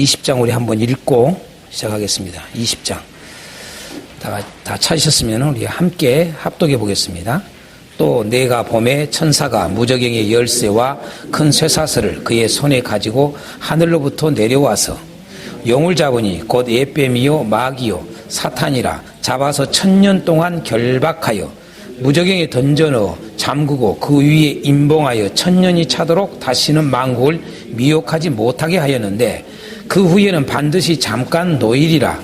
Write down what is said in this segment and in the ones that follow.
20장 우리 한번 읽고 시작하겠습니다. 20장. 다 찾으셨으면 우리 함께 합독해 보겠습니다. 또 내가 봄에 천사가 무저갱의 열쇠와 큰 쇠사슬을 그의 손에 가지고 하늘로부터 내려와서 용을 잡으니 곧 에뱀이요 마귀요 사탄이라 잡아서 1000년 동안 결박하여 무저갱에 던져 넣어 잠그고 그 위에 임봉하여 1000년이 차도록 다시는 만국을 미혹하지 못하게 하였는데 그 후에는 반드시 잠깐 노일이라.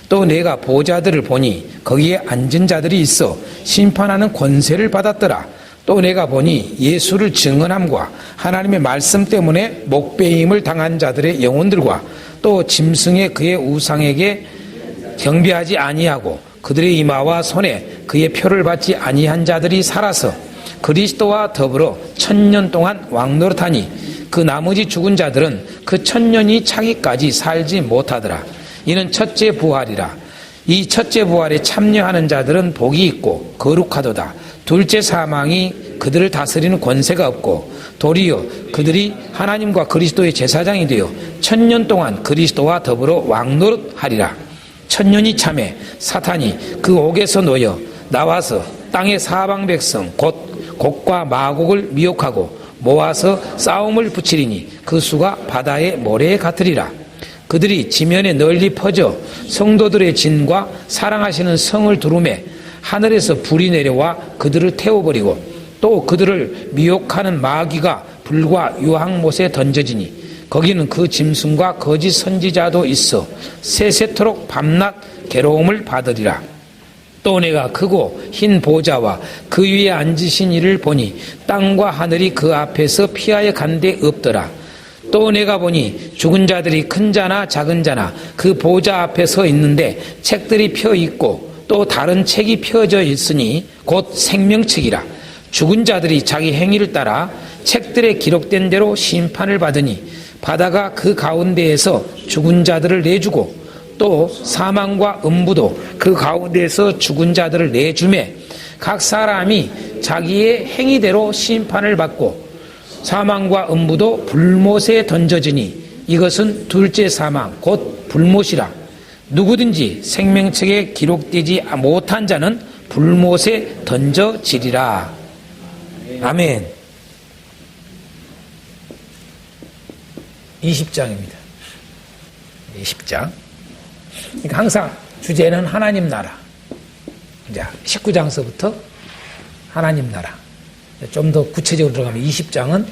또 내가 보좌들을 보니 거기에 앉은 자들이 있어 심판하는 권세를 받았더라. 또 내가 보니 예수를 증언함과 하나님의 말씀 때문에 목배임을 당한 자들의 영혼들과 또 짐승의 그의 우상에게 경배하지 아니하고 그들의 이마와 손에 그의 표를 받지 아니한 자들이 살아서 그리스도와 더불어 1000년 동안 왕노릇하니 그 나머지 죽은 자들은 그 1000년이 차기까지 살지 못하더라. 이는 첫째 부활이라. 이 첫째 부활에 참여하는 자들은 복이 있고 거룩하도다. 둘째 사망이 그들을 다스리는 권세가 없고 도리어 그들이 하나님과 그리스도의 제사장이 되어 1000년 동안 그리스도와 더불어 왕노릇하리라. 1000년이 참에 사탄이 그 옥에서 놓여 나와서 땅의 사방 백성 곧 곡과 마곡을 미혹하고 모아서 싸움을 붙이리니 그 수가 바다의 모래에 같으리라. 그들이 지면에 널리 퍼져 성도들의 진과 사랑하시는 성을 두루매 하늘에서 불이 내려와 그들을 태워버리고 또 그들을 미혹하는 마귀가 불과 유황못에 던져지니 거기는 그 짐승과 거짓 선지자도 있어 세세토록 밤낮 괴로움을 받으리라. 또 내가 크고 흰 보좌와 그 위에 앉으신 이를 보니 땅과 하늘이 그 앞에서 피하여 간 데 없더라. 또 내가 보니 죽은 자들이 큰 자나 작은 자나 그 보좌 앞에 서 있는데 책들이 펴 있고 또 다른 책이 펴져 있으니 곧 생명책이라. 죽은 자들이 자기 행위를 따라 책들에 기록된 대로 심판을 받으니 바다가 그 가운데에서 죽은 자들을 내주고 또 사망과 음부도 그 가운데에서 죽은 자들을 내주매 각 사람이 자기의 행위대로 심판을 받고 사망과 음부도 불못에 던져지니 이것은 둘째 사망 곧 불못이라. 누구든지 생명책에 기록되지 못한 자는 불못에 던져지리라. 아멘. 20장입니다. 20장. 그러니까 항상 주제는 하나님 나라. 이제 19장서부터 하나님 나라. 좀 더 구체적으로 들어가면 20장은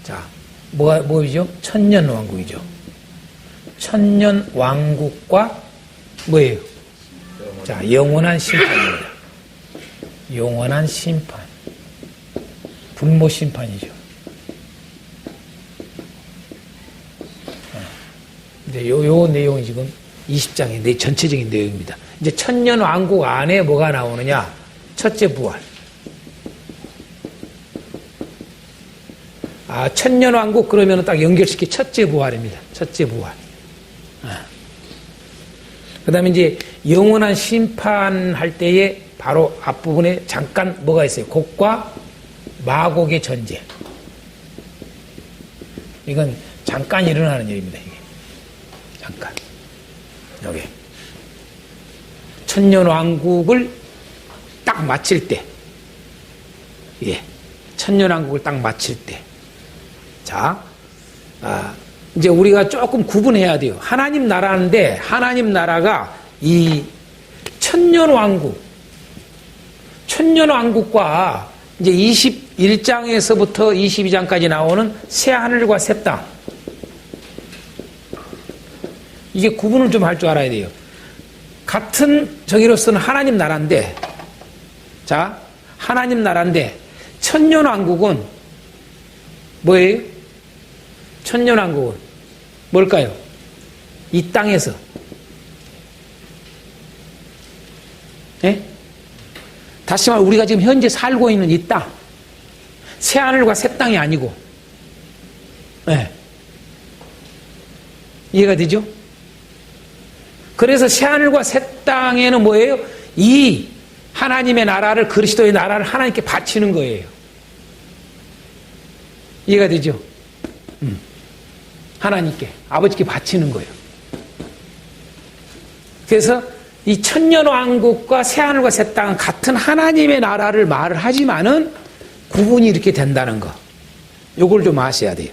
자, 뭐이죠? 천년 왕국이죠. 천년 왕국과 뭐예요? 자, 영원한 심판입니다. 영원한 심판. 불모 심판이죠. 이제 요 내용이 지금 20장의 전체적인 내용입니다. 이제 천년 왕국 안에 뭐가 나오느냐? 첫째 부활. 천년 왕국 그러면 딱 연결시키 첫째 부활입니다. 첫째 부활. 그 다음에 이제 영원한 심판할 때에 바로 앞부분에 잠깐 뭐가 있어요? 곡과 마곡의 전쟁. 이건 잠깐 일어나는 일입니다. 이게. 잠깐. 여기. 천년 왕국을 딱 마칠 때. 예. 천년 왕국을 딱 마칠 때. 자, 이제 우리가 조금 구분해야 돼요. 하나님 나라인데, 하나님 나라가 이 천년 왕국과 이제 21장에서부터 22장까지 나오는 새 하늘과 새 땅. 이게 구분을 좀 할 줄 알아야 돼요. 같은 저기로서는 하나님 나라인데, 자, 하나님 나라인데, 천년 왕국은 뭐예요? 천년왕국은 뭘까요? 이 땅에서. 예? 다시 말해 우리가 지금 현재 살고 있는 이 땅. 새하늘과 새 땅이 아니고. 예. 이해가 되죠? 그래서 새하늘과 새 땅에는 뭐예요? 이 하나님의 나라를, 그리스도의 나라를 하나님께 바치는 거예요. 이해가 되죠? 하나님께, 아버지께 바치는 거예요. 그래서 이 천년왕국과 새하늘과 새 땅은 같은 하나님의 나라를 말을 하지만은 구분이 이렇게 된다는 거. 요걸 좀 아셔야 돼요.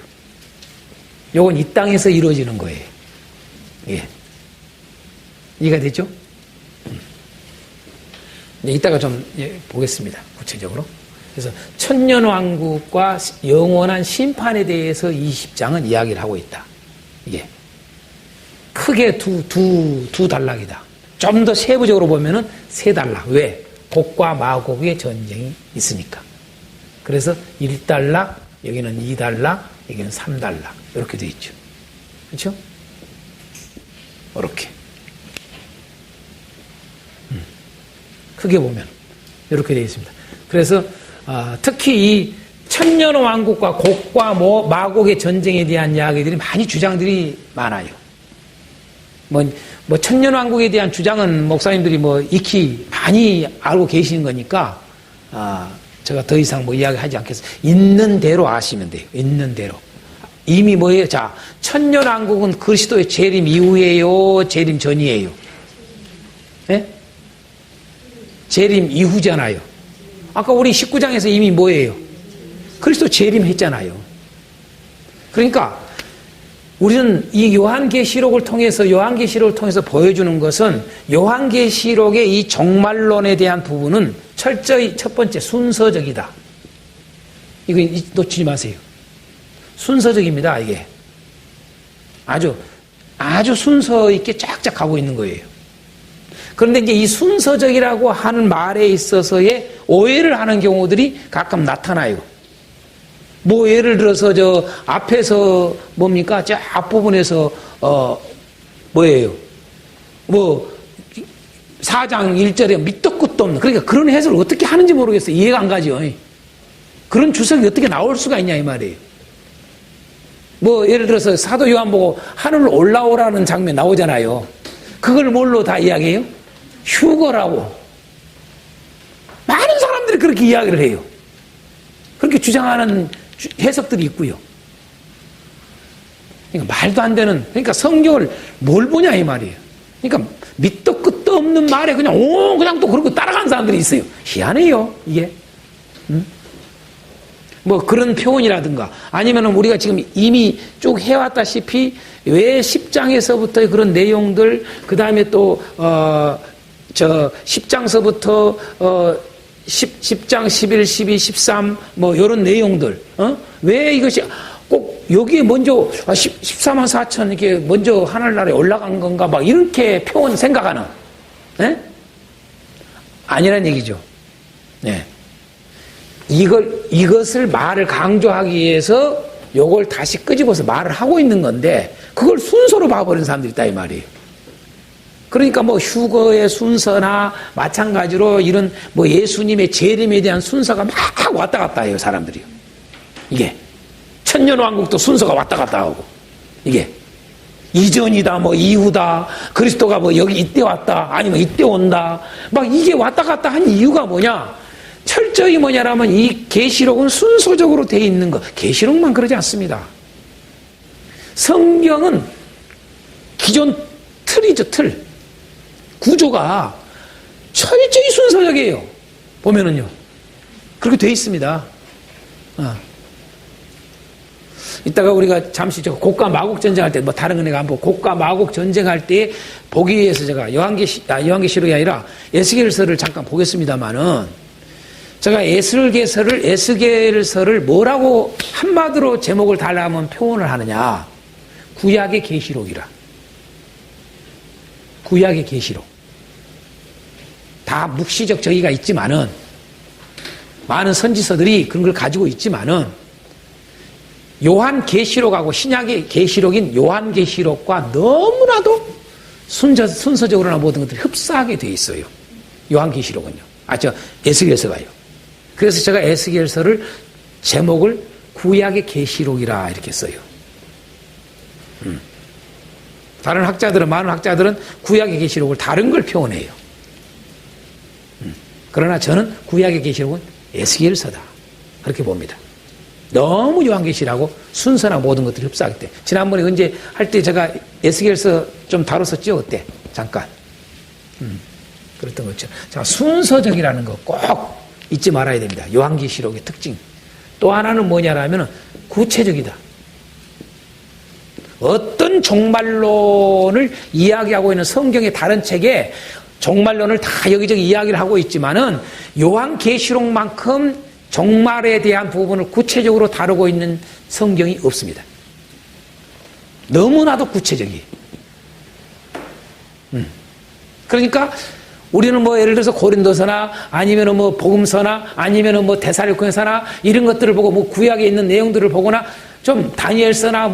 요건 이 땅에서 이루어지는 거예요. 예. 이해가 되죠? 이따가 좀 보겠습니다. 구체적으로. 그래서 천년왕국과 영원한 심판에 대해서 20장은 이야기를 하고 있다. 이게 크게 두 단락이다. 좀 더 세부적으로 보면은 세 단락. 왜? 곡과 마곡의 전쟁이 있으니까. 그래서 1단락, 여기는 2단락, 여기는 3단락. 이렇게 되어 있죠. 그렇죠? 이렇게. 크게 보면 이렇게 되어 있습니다. 그래서 특히 이 천년왕국과 곡과 마곡의 전쟁에 대한 이야기들이 많이 주장들이 많아요. 천년왕국에 대한 주장은 목사님들이 익히 많이 알고 계시는 거니까 제가 더 이상 이야기하지 않겠습니다. 있는 대로 아시면 돼요. 있는 대로. 이미 뭐예요? 자, 천년왕국은 그리스도의 재림 이후예요? 재림 전이에요? 네? 재림 이후잖아요. 아까 우리 19장에서 이미 뭐예요? 그리스도 재림했잖아요. 그러니까 우리는 이 요한계시록을 통해서 보여주는 것은 요한계시록의 이 종말론에 대한 부분은 철저히 첫 번째 순서적이다. 이거 놓치지 마세요. 순서적입니다. 이게 아주 순서 있게 쫙쫙 가고 있는 거예요. 그런데 이제 이 순서적이라고 하는 말에 있어서의 오해를 하는 경우들이 가끔 나타나요. 예를 들어서 앞에서 뭡니까? 저 앞부분에서 뭐예요? 4장 1절에 밑도 끝도 없는, 그러니까 그런 해석을 어떻게 하는지 모르겠어요. 이해가 안 가죠. 그런 주석이 어떻게 나올 수가 있냐 이 말이에요. 예를 들어서 사도 요한 보고 하늘로 올라오라는 장면 나오잖아요. 그걸 뭘로 다 이야기해요? 휴거라고. 많은 사람들이 그렇게 이야기를 해요. 그렇게 주장하는 해석들이 있고요. 그러니까 말도 안 되는, 그러니까 성경을 뭘 보냐 이 말이에요. 그러니까 밑도 끝도 없는 말에 그냥 또 그러고 따라가는 사람들이 있어요. 희한해요, 이게. 그런 표현이라든가 아니면은 우리가 지금 이미 쭉 해왔다시피 왜 10장에서부터의 그런 내용들, 그 다음에 또 10장서부터 10장, 11, 12, 13 요런 내용들, 왜 이것이 꼭 여기에 먼저 14만 4천 이렇게 먼저 하늘나라에 올라간 건가 이렇게 표현 생각하는, 네? 아니란 얘기죠. 네. 이것을 말을 강조하기 위해서 요걸 다시 끄집어서 말을 하고 있는 건데 그걸 순서로 봐버린 사람들이 있다 이 말이에요. 그러니까 휴거의 순서나 마찬가지로 이런 예수님의 재림에 대한 순서가 막 왔다 갔다 해요, 사람들이요. 이게 천년왕국도 순서가 왔다 갔다 하고, 이게 이전이다 이후다, 그리스도가 여기 이때 왔다 아니면 이때 온다, 이게 왔다 갔다 한 이유가 뭐냐? 철저히 뭐냐라면 이 계시록은 순서적으로 되어 있는 것. 계시록만 그러지 않습니다. 성경은 기존 틀이죠, 틀. 구조가 철저히 순서적이에요. 보면은요. 그렇게 되어 있습니다. 이따가 우리가 잠시 곡과 마곡 전쟁할 때 다른 거 내가 안 보고 곡과 마곡 전쟁할 때 보기 위해서 제가 요한계시록이 아니라 에스겔서를 잠깐 보겠습니다만은 제가 에스겔서를 뭐라고 한마디로 제목을 달라면 표현을 하느냐? 구약의 계시록이라. 구약의 계시록. 다 묵시적 저기가 있지만은 많은 선지서들이 그런 걸 가지고 있지만은 요한 계시록하고 신약의 계시록인 요한 계시록과 너무나도 순서적으로나 모든 것들이 흡사하게 되어 있어요. 요한 계시록은요. 에스겔서가요. 그래서 제가 에스겔서를 제목을 구약의 계시록이라 이렇게 써요. 다른 많은 학자들은 구약의 계시록을 다른 걸 표현해요. 그러나 저는 구약의 계시록은 에스겔서다. 그렇게 봅니다. 너무 요한계시라고 순서나 모든 것들이 흡사하기 때문에. 지난번에 언제 할 때 제가 에스겔서 좀 다뤘었죠? 그때 잠깐. 그랬던 거죠. 자, 순서적이라는 거 꼭 잊지 말아야 됩니다. 요한계시록의 특징. 또 하나는 뭐냐라면 구체적이다. 어떤 종말론을 이야기하고 있는 성경의 다른 책에 종말론을 다 여기저기 이야기를 하고 있지만은 요한계시록만큼 종말에 대한 부분을 구체적으로 다루고 있는 성경이 없습니다. 너무나도 구체적이에요. 그러니까 우리는 뭐 예를 들어서 고린도서나 아니면은 뭐 복음서나 아니면은 뭐 데살로니가서나 이런 것들을 보고 뭐 구약에 있는 내용들을 보거나 좀 다니엘서나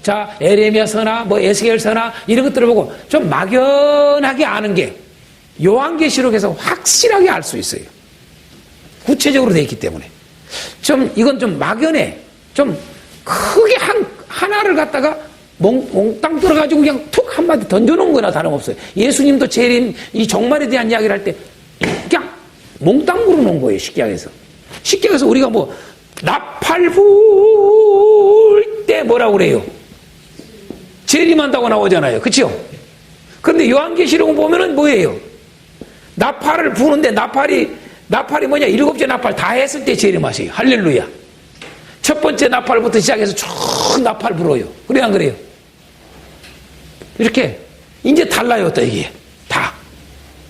자 에레미야서나 뭐 에스겔서나 이런 것들을 보고 좀 막연하게 아는 게 요한계시록에서 확실하게 알 수 있어요. 구체적으로 되어 있기 때문에. 이건 좀 막연해. 좀 크게 하나를 갖다가 몽땅 들어가지고 그냥 툭 한마디 던져놓은 거나 다름없어요. 예수님도 재림, 이 종말에 대한 이야기를 할 때 그냥 몽땅 물어놓은 거예요. 십계약에서. 십계약에서 우리가 뭐 나팔 불 때 뭐라고 그래요? 재림한다고 나오잖아요. 그렇죠? 그런데 요한계시록을 보면은 뭐예요? 나팔을 부는데 나팔이 뭐냐? 7째 나팔 다 했을 때 재림하세요. 할렐루야. 첫 번째 나팔부터 시작해서 쭉 나팔 불어요. 그래요, 안 그래요? 이렇게 이제 달라요, 또 이게 다.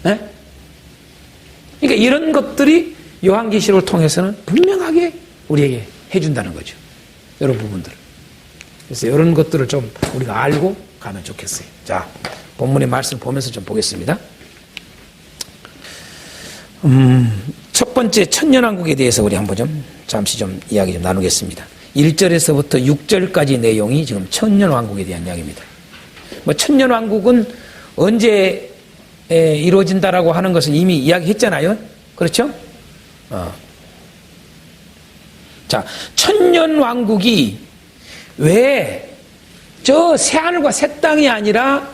네? 그러니까 이런 것들이 요한계시록을 통해서는 분명하게 우리에게 해준다는 거죠. 이런 부분들. 그래서 이런 것들을 좀 우리가 알고 가면 좋겠어요. 자, 본문의 말씀 보면서 좀 보겠습니다. 첫 번째 천년왕국에 대해서 우리 한번 잠시 이야기 좀 나누겠습니다. 1절에서부터 6절까지 내용이 지금 천년왕국에 대한 이야기입니다. 뭐 천년왕국은 언제 이루어진다라고 하는 것은 이미 이야기했잖아요. 그렇죠? 자, 천년왕국이 왜 저 새하늘과 새 땅이 아니라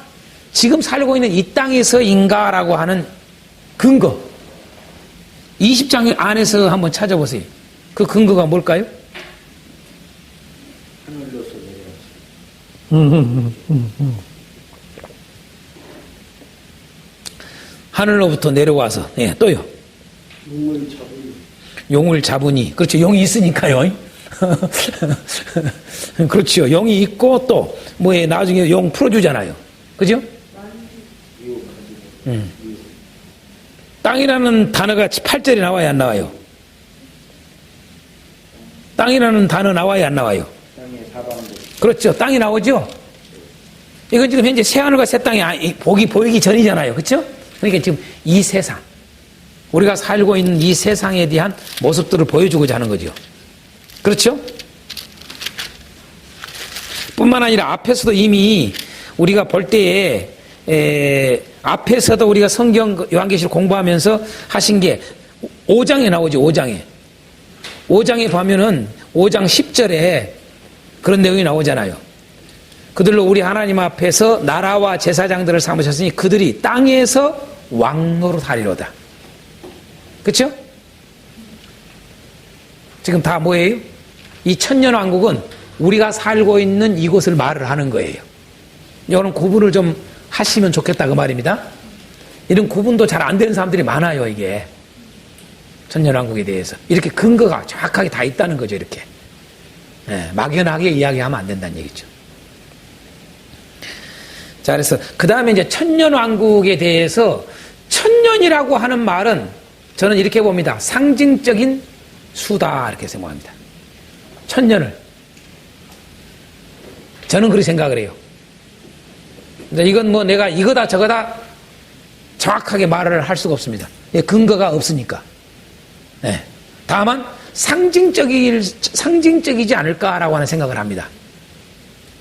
지금 살고 있는 이 땅에서인가라고 하는 근거. 20장 안에서 한번 찾아보세요. 그 근거가 뭘까요? 하늘로서 내려왔어요. 하늘로부터 내려와서, 예, 또요. 용을 잡으니. 용을 잡으니. 그렇죠. 용이 있으니까요. 그렇죠. 용이 있고 또, 나중에 용 풀어주잖아요. 그죠? 땅이라는 단어가 8절에 나와야 안 나와요? 땅이라는 단어 나와야 안 나와요? 땅의 사방도. 그렇죠. 땅이 나오죠? 이건 지금 현재 새하늘과 새 땅이 보이기 전이잖아요. 그렇죠? 그러니까 지금 이 세상, 우리가 살고 있는 이 세상에 대한 모습들을 보여주고자 하는 거죠. 그렇죠? 뿐만 아니라 앞에서도 이미 우리가 볼 때에 앞에서도 우리가 성경 요한계시록 공부하면서 하신 게 5장에 나오죠. 5장에. 5장에 보면은 5장 10절에 그런 내용이 나오잖아요. 그들로 우리 하나님 앞에서 나라와 제사장들을 삼으셨으니 그들이 땅에서 왕노로 하리로다. 그렇죠? 지금 다 뭐예요? 이 천년왕국은 우리가 살고 있는 이곳을 말을 하는 거예요. 이거는 구분을 좀 하시면 좋겠다 그 말입니다. 이런 구분도 잘 안 되는 사람들이 많아요. 이게 천년왕국에 대해서 이렇게 근거가 정확하게 다 있다는 거죠. 이렇게 막연하게 이야기하면 안 된다는 얘기죠. 자, 그래서 그 다음에 이제 천년왕국에 대해서 천년이라고 하는 말은 저는 이렇게 봅니다. 상징적인 수다 이렇게 생각합니다. 천년을 저는 그렇게 생각을 해요. 이건 뭐 내가 이거다 저거다 정확하게 말을 할 수가 없습니다. 근거가 없으니까. 네. 다만 상징적이지 않을까라고 하는 생각을 합니다.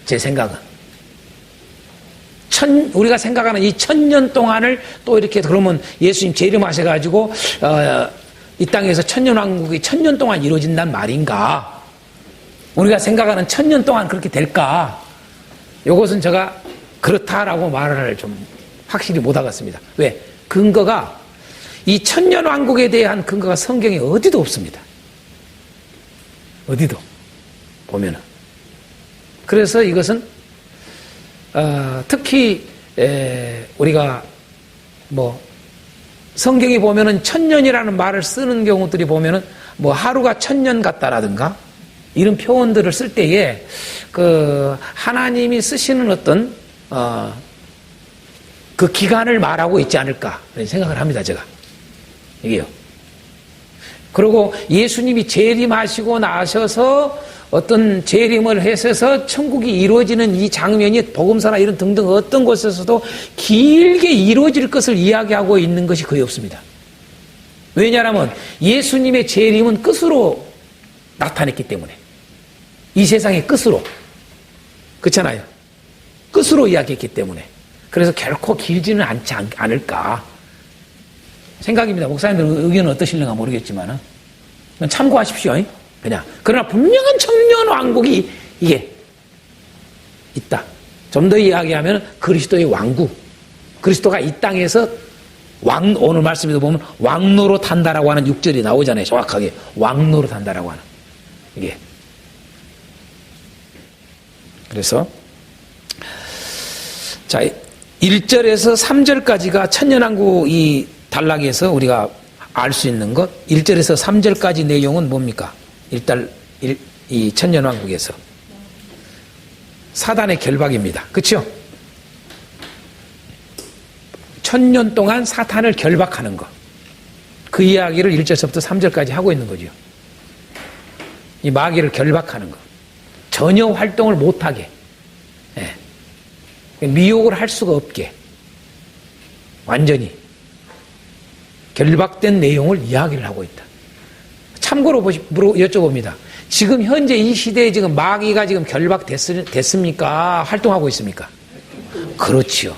제 생각은. 우리가 생각하는 이 1000년 동안을 또 이렇게 그러면 예수님 재림하셔가지고 이 땅에서 천년왕국이 1000년 동안 이루어진다는 말인가? 우리가 생각하는 1000년 동안 그렇게 될까? 이것은 제가 그렇다라고 말을 좀 확실히 못하겠습니다. 왜? 근거가 이 천년왕국에 대한 근거가 성경에 어디도 없습니다. 어디도 보면은. 그래서 이것은 특히 우리가 뭐 성경에 보면은 천년이라는 말을 쓰는 경우들이 보면은 뭐 하루가 천년 같다라든가 이런 표현들을 쓸 때에 그 하나님이 쓰시는 어떤 그 기간을 말하고 있지 않을까 생각을 합니다, 제가. 이게요. 그리고 예수님이 재림하시고 나셔서 어떤 재림을 해서 천국이 이루어지는 이 장면이 복음서나 이런 등등 어떤 곳에서도 길게 이루어질 것을 이야기하고 있는 것이 거의 없습니다. 왜냐하면 예수님의 재림은 끝으로 나타냈기 때문에. 이 세상의 끝으로. 그렇잖아요. 끝으로 이야기했기 때문에. 그래서 결코 길지는 않지 않을까 생각입니다. 목사님들 의견은 어떠실는가 모르겠지만 참고하십시오. 그냥. 그러나 분명한 천년왕국이 이게 있다. 좀 더 이야기하면 그리스도의 왕국. 그리스도가 이 땅에서 오늘 말씀에도 보면 왕노로 탄다라고 하는 6절이 나오잖아요. 정확하게. 왕노로 탄다라고 하는. 이게. 그래서 자, 1절에서 3절까지가 천년왕국 이 단락에서 우리가 알 수 있는 것. 1절에서 3절까지 내용은 뭡니까? 일단 이 천년왕국에서 사단의 결박입니다. 그렇죠? 천년 동안 사탄을 결박하는 것. 그 이야기를 1절서부터 3절까지 하고 있는 거죠. 이 마귀를 결박하는 것. 전혀 활동을 못하게. 미혹을 할 수가 없게. 완전히 결박된 내용을 이야기를 하고 있다. 참고로 여쭤봅니다. 지금 현재 이 시대에 지금 마귀가 지금 결박됐습니까? 활동하고 있습니까? 그렇지요.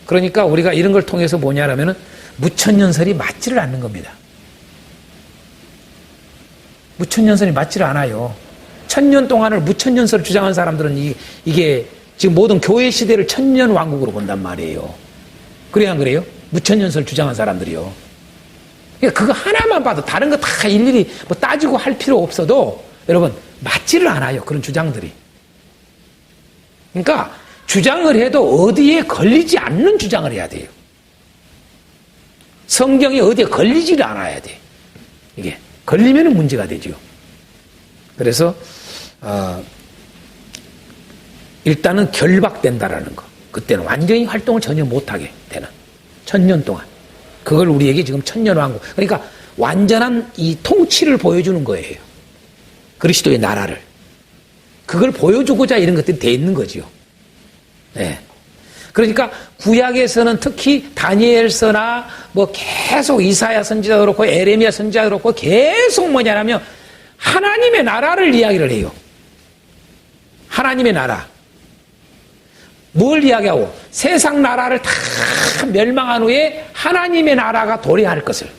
그러니까 우리가 이런 걸 통해서 뭐냐라면은 무천년설이 맞지를 않는 겁니다. 무천년설이 맞지를 않아요. 천년 동안을 무천년설을 주장한 사람들은 이게 지금 모든 교회 시대를 천년왕국으로 본단 말이에요. 그래야 안 그래요? 무천년설 주장한 사람들이요. 그러니까 그거 하나만 봐도 다른 거 다 일일이 뭐 따지고 할 필요 없어도 여러분 맞지를 않아요. 그런 주장들이. 그러니까 주장을 해도 어디에 걸리지 않는 주장을 해야 돼요. 성경이 어디에 걸리지를 않아야 돼. 이게 걸리면 문제가 되죠. 그래서 일단은 결박된다라는 거. 그때는 완전히 활동을 전혀 못하게 되는. 천년 동안. 그걸 우리에게 지금 천년왕국. 그러니까 완전한 이 통치를 보여주는 거예요. 그리스도의 나라를. 그걸 보여주고자 이런 것들이 돼 있는 거죠. 네. 그러니까 구약에서는 특히 다니엘서나 뭐 계속 이사야 선지자도 그렇고 에레미야 선지자도 그렇고 계속 뭐냐면 하나님의 나라를 이야기를 해요. 하나님의 나라. 뭘 이야기하고? 세상 나라를 다 멸망한 후에 하나님의 나라가 도래할 것을.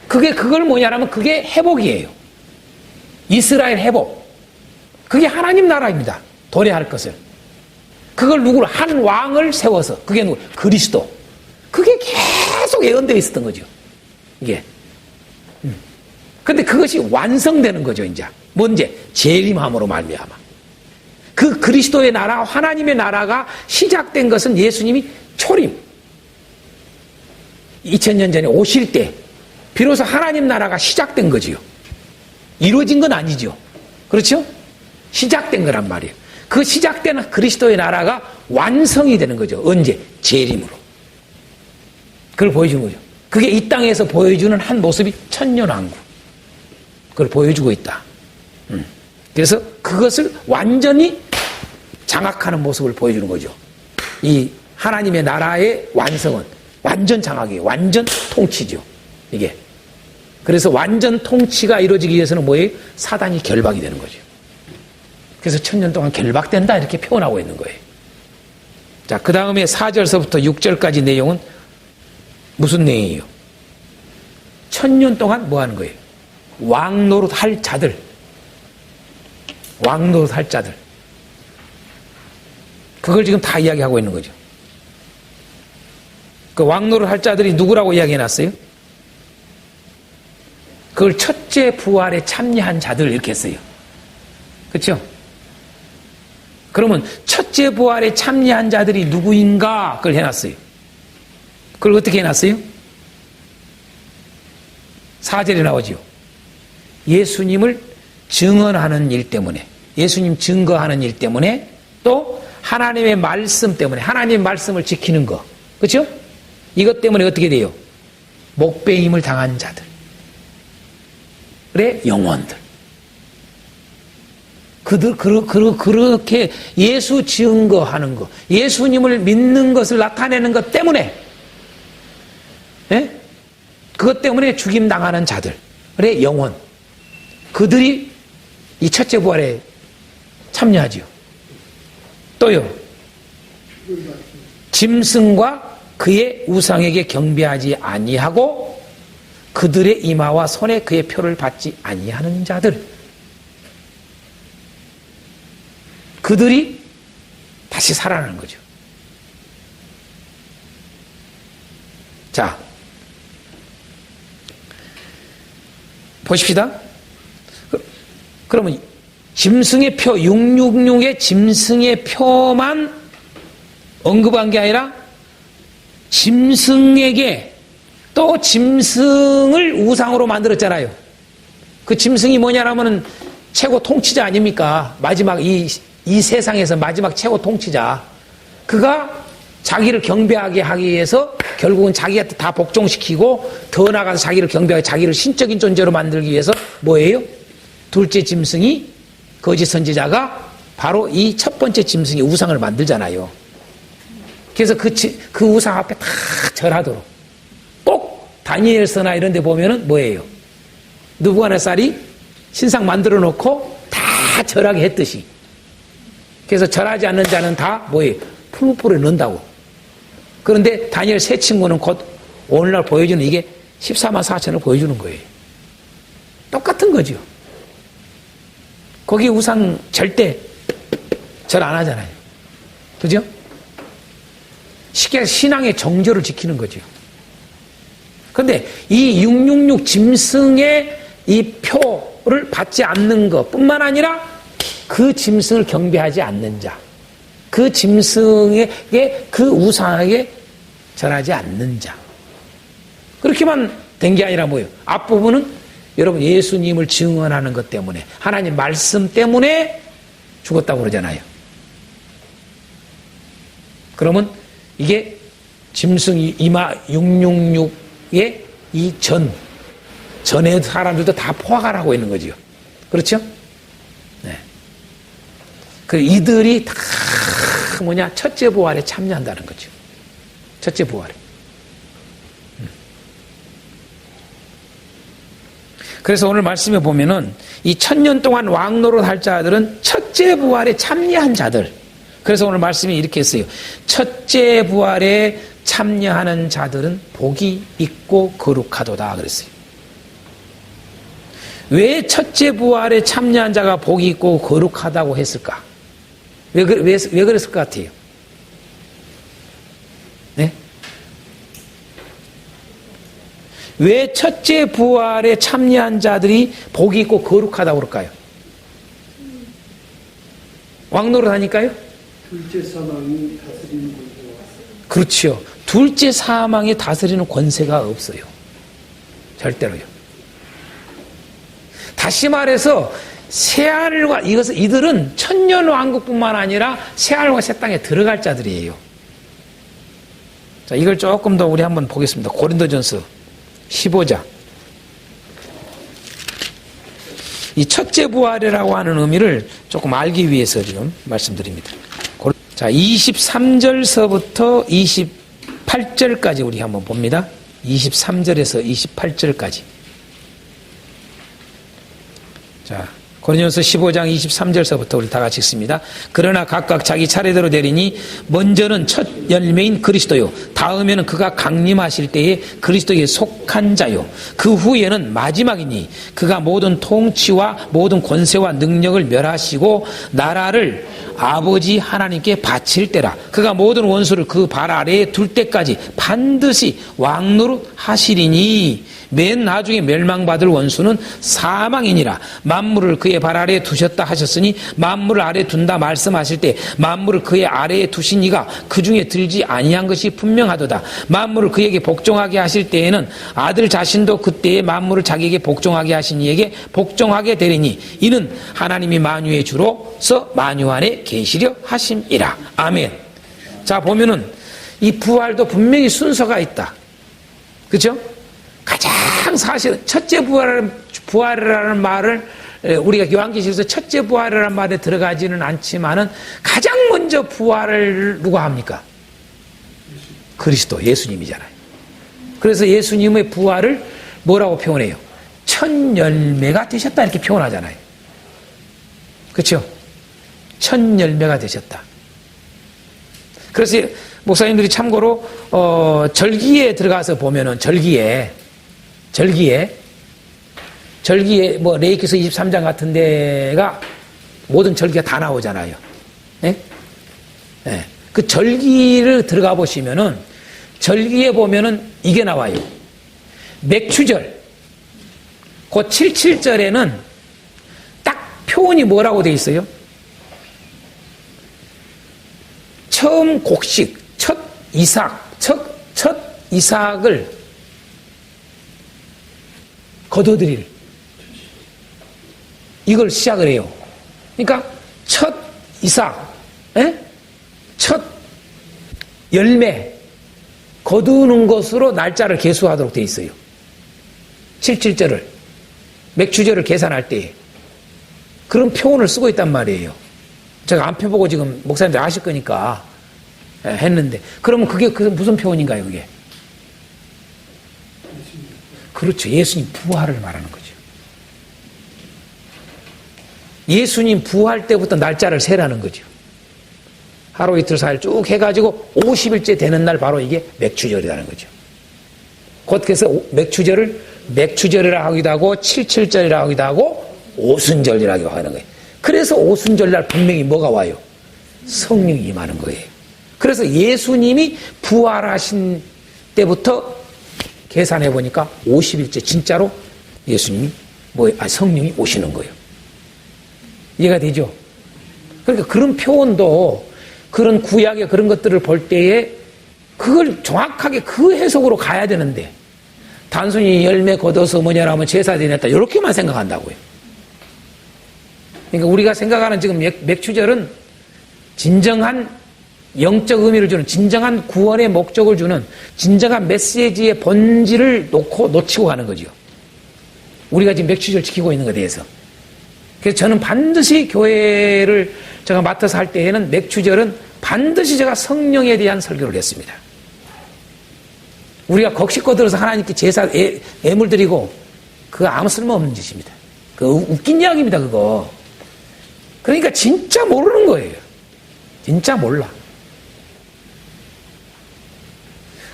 그걸 뭐냐면 그게 회복이에요. 이스라엘 회복. 그게 하나님 나라입니다. 도래할 것을. 그걸 누구를? 한 왕을 세워서. 그게 누구? 그리스도. 그게 계속 예언되어 있었던 거죠. 이게. 근데 그것이 완성되는 거죠, 이제. 뭔지? 재림함으로 말미암아. 그 그리스도의 나라, 하나님의 나라가 시작된 것은 예수님이 초림. 2000년 전에 오실 때 비로소 하나님 나라가 시작된 거지요. 이루어진 건 아니죠. 그렇죠? 시작된 거란 말이에요. 그 시작된 그리스도의 나라가 완성이 되는 거죠. 언제? 재림으로. 그걸 보여주는 거죠. 그게 이 땅에서 보여주는 한 모습이 천년왕국. 그걸 보여주고 있다. 그래서 그것을 완전히 장악하는 모습을 보여주는 거죠. 이 하나님의 나라의 완성은 완전 장악이에요. 완전 통치죠. 이게. 그래서 완전 통치가 이루어지기 위해서는 뭐예요? 사단이 결박이 되는 거죠. 그래서 천년 동안 결박된다 이렇게 표현하고 있는 거예요. 자, 그 다음에 4절서부터 6절까지 내용은 무슨 내용이에요? 천년 동안 뭐 하는 거예요? 왕노릇 할 자들. 왕노릇 할 자들. 그걸 지금 다 이야기하고 있는 거죠. 그 왕노릇 할 자들이 누구라고 이야기해 놨어요? 그걸 첫째 부활에 참여한 자들 이렇게 했어요. 그렇죠? 그러면 첫째 부활에 참여한 자들이 누구인가 그걸 해놨어요. 그걸 어떻게 해놨어요? 4절에 나오지요. 예수님을 증언하는 일 때문에, 예수님 증거하는 일 때문에, 또 하나님의 말씀 때문에, 하나님의 말씀을 지키는 거, 그렇죠? 이것 때문에 어떻게 돼요? 목배임을 당한 자들의 영혼들, 그렇게 예수 증거하는 것, 예수님을 믿는 것을 나타내는 것 때문에, 예? 그것 때문에 죽임 당하는 자들의 영혼, 그들이 이 첫째 부활에 참여하지요. 또요, 짐승과 그의 우상에게 경배하지 아니하고 그들의 이마와 손에 그의 표를 받지 아니하는 자들, 그들이 다시 살아나는 거죠. 자, 보십시다. 그러면 짐승의 표, 666의 짐승의 표만 언급한 게 아니라 짐승에게 또 짐승을 우상으로 만들었잖아요. 그 짐승이 뭐냐라면은 최고 통치자 아닙니까? 마지막 이 세상에서 마지막 최고 통치자. 그가 자기를 경배하게 하기 위해서 결국은 자기한테 다 복종시키고 더 나아가서 자기를 경배하게, 자기를 신적인 존재로 만들기 위해서 뭐예요? 둘째 짐승이, 거짓 선지자가 바로 이 첫 번째 짐승의 우상을 만들잖아요. 그래서 그 우상 앞에 다 절하도록. 꼭 다니엘서나 이런 데 보면은 뭐예요? 느부갓네살이 신상 만들어 놓고 다 절하게 했듯이. 그래서 절하지 않는 자는 다 뭐예요? 풀무불에 넣는다고. 그런데 다니엘 세 친구는 곧 오늘날 보여주는 이게 14만 4천을 보여주는 거예요. 똑같은 거죠. 거기 우상 절대 절 안 하잖아요. 그죠? 쉽게 해서 신앙의 정조를 지키는 거죠. 그런데 이 666 짐승의 이 표를 받지 않는 것 뿐만 아니라 그 짐승을 경배하지 않는 자, 그 짐승에게, 그 우상에게 절하지 않는 자, 그렇게만 된 게 아니라 뭐예요? 앞부분은 여러분 예수님을 증언하는 것 때문에, 하나님 말씀 때문에 죽었다고 그러잖아요. 그러면 이게 짐승 이마 666의 이 전의 사람들도 다 포함하고 있는 거죠. 그렇죠? 네. 그 이들이 다 뭐냐? 첫째 부활에 참여한다는 거죠. 첫째 부활에. 그래서 오늘 말씀에 보면은 이 1000년 동안 왕노릇 할 자들은 첫째 부활에 참여한 자들. 그래서 오늘 말씀이 이렇게 했어요. 첫째 부활에 참여하는 자들은 복이 있고 거룩하도다 그랬어요. 왜 첫째 부활에 참여한 자가 복이 있고 거룩하다고 했을까? 왜 그랬을 것 같아요? 네? 왜 첫째 부활에 참여한 자들이 복이 있고 거룩하다고 그럴까요? 왕노릇 하니까요? 둘째 사망이 다스리는 권세가 그렇죠. 둘째 사망이 다스리는 권세가 없어요. 절대로요. 다시 말해서 새하늘과, 이들은 천년 왕국뿐만 아니라 새하늘과 새 땅에 들어갈 자들이에요. 자, 이걸 조금 더 우리 한번 보겠습니다. 고린도전서 15장. 이 첫째 부활이라고 하는 의미를 조금 알기 위해서 지금 말씀드립니다. 자, 23절서부터 28절까지 우리 한번 봅니다. 23절에서 28절까지. 자, 고린도전서 15장 23절서부터 우리 다 같이 읽습니다. 그러나 각각 자기 차례대로 되리니 먼저는 첫 열매인 그리스도요, 다음에는 그가 강림하실 때에 그리스도에 속한 자요, 그 후에는 마지막이니 그가 모든 통치와 모든 권세와 능력을 멸하시고 나라를 아버지 하나님께 바칠 때라. 그가 모든 원수를 그 발 아래에 둘 때까지 반드시 왕노릇 하시리니 맨 나중에 멸망받을 원수는 사망이니라. 만물을 그의 발 아래에 두셨다 하셨으니 만물을 아래에 둔다 말씀하실 때 만물을 그의 아래에 두신 이가 그 중에 들지 아니한 것이 분명하도다. 만물을 그에게 복종하게 하실 때에는 아들 자신도 그때에 만물을 자기에게 복종하게 하신 이에게 복종하게 되리니 이는 하나님이 만유의 주로서 만유 안에 계시려 하심이라. 아멘. 자, 보면은 이 부활도 분명히 순서가 있다. 그렇죠? 가장 사실은 첫째 부활이라는 말을 우리가 요한계시록에서 첫째 부활이라는 말에 들어가지는 않지만은 가장 먼저 부활을 누가 합니까? 그리스도, 예수님이잖아요. 그래서 예수님의 부활을 뭐라고 표현해요? 첫 열매가 되셨다 이렇게 표현하잖아요. 그렇죠? 첫 열매가 되셨다. 그래서 목사님들이 참고로 절기에 들어가서 보면은 절기에 뭐 레위기서 23장 같은 데가 모든 절기가 다 나오잖아요. 예? 예. 그 절기를 들어가 보시면은 절기에 보면은 이게 나와요. 맥추절. 그 77절에는 딱 표현이 뭐라고 돼 있어요? 처음 곡식, 첫 이삭을 거둬들일 이걸 시작을 해요. 그러니까 첫 이삭, 첫 열매 거두는 것으로 날짜를 계수하도록 돼 있어요. 77절을 맥추절을 계산할 때 그런 표현을 쓰고 있단 말이에요. 제가 안 펴보고 지금 목사님들 아실 거니까 했는데 그러면 그게 무슨 표현인가요? 그게 그렇죠. 예수님 부활을 말하는 거죠. 예수님 부활 때부터 날짜를 세라는 거죠. 하루 이틀 사일 쭉 해가지고 50일째 되는 날 바로 이게 맥추절이라는 거죠. 곧 그래서 맥추절을 맥추절이라 하기도 하고 77절이라 하기도 하고 오순절이라고 하는 거예요. 그래서 오순절날 분명히 뭐가 와요? 성령이 임하는 거예요. 그래서 예수님이 부활하신 때부터 계산해 보니까 50일째 진짜로 예수님이 성령이 오시는 거예요. 이해가 되죠? 그러니까 그런 표현도 그런 구약의 그런 것들을 볼 때에 그걸 정확하게 그 해석으로 가야 되는데 단순히 열매 걷어서 뭐냐라면 제사 지냈다 이렇게만 생각한다고요. 그러니까 우리가 생각하는 지금 맥추절은 진정한 영적 의미를 주는 진정한 구원의 목적을 주는 진정한 메시지의 본질을 놓치고 가는 거죠. 우리가 지금 맥추절 지키고 있는 것에 대해서. 그래서 저는 반드시 교회를 제가 맡아서 할 때에는 맥추절은 반드시 제가 성령에 대한 설교를 했습니다. 우리가 곡식거 들어서 하나님께 제사 애물 드리고 그거 아무 쓸모없는 짓입니다. 그 웃긴 이야기입니다. 그거. 그러니까 진짜 모르는 거예요. 진짜 몰라.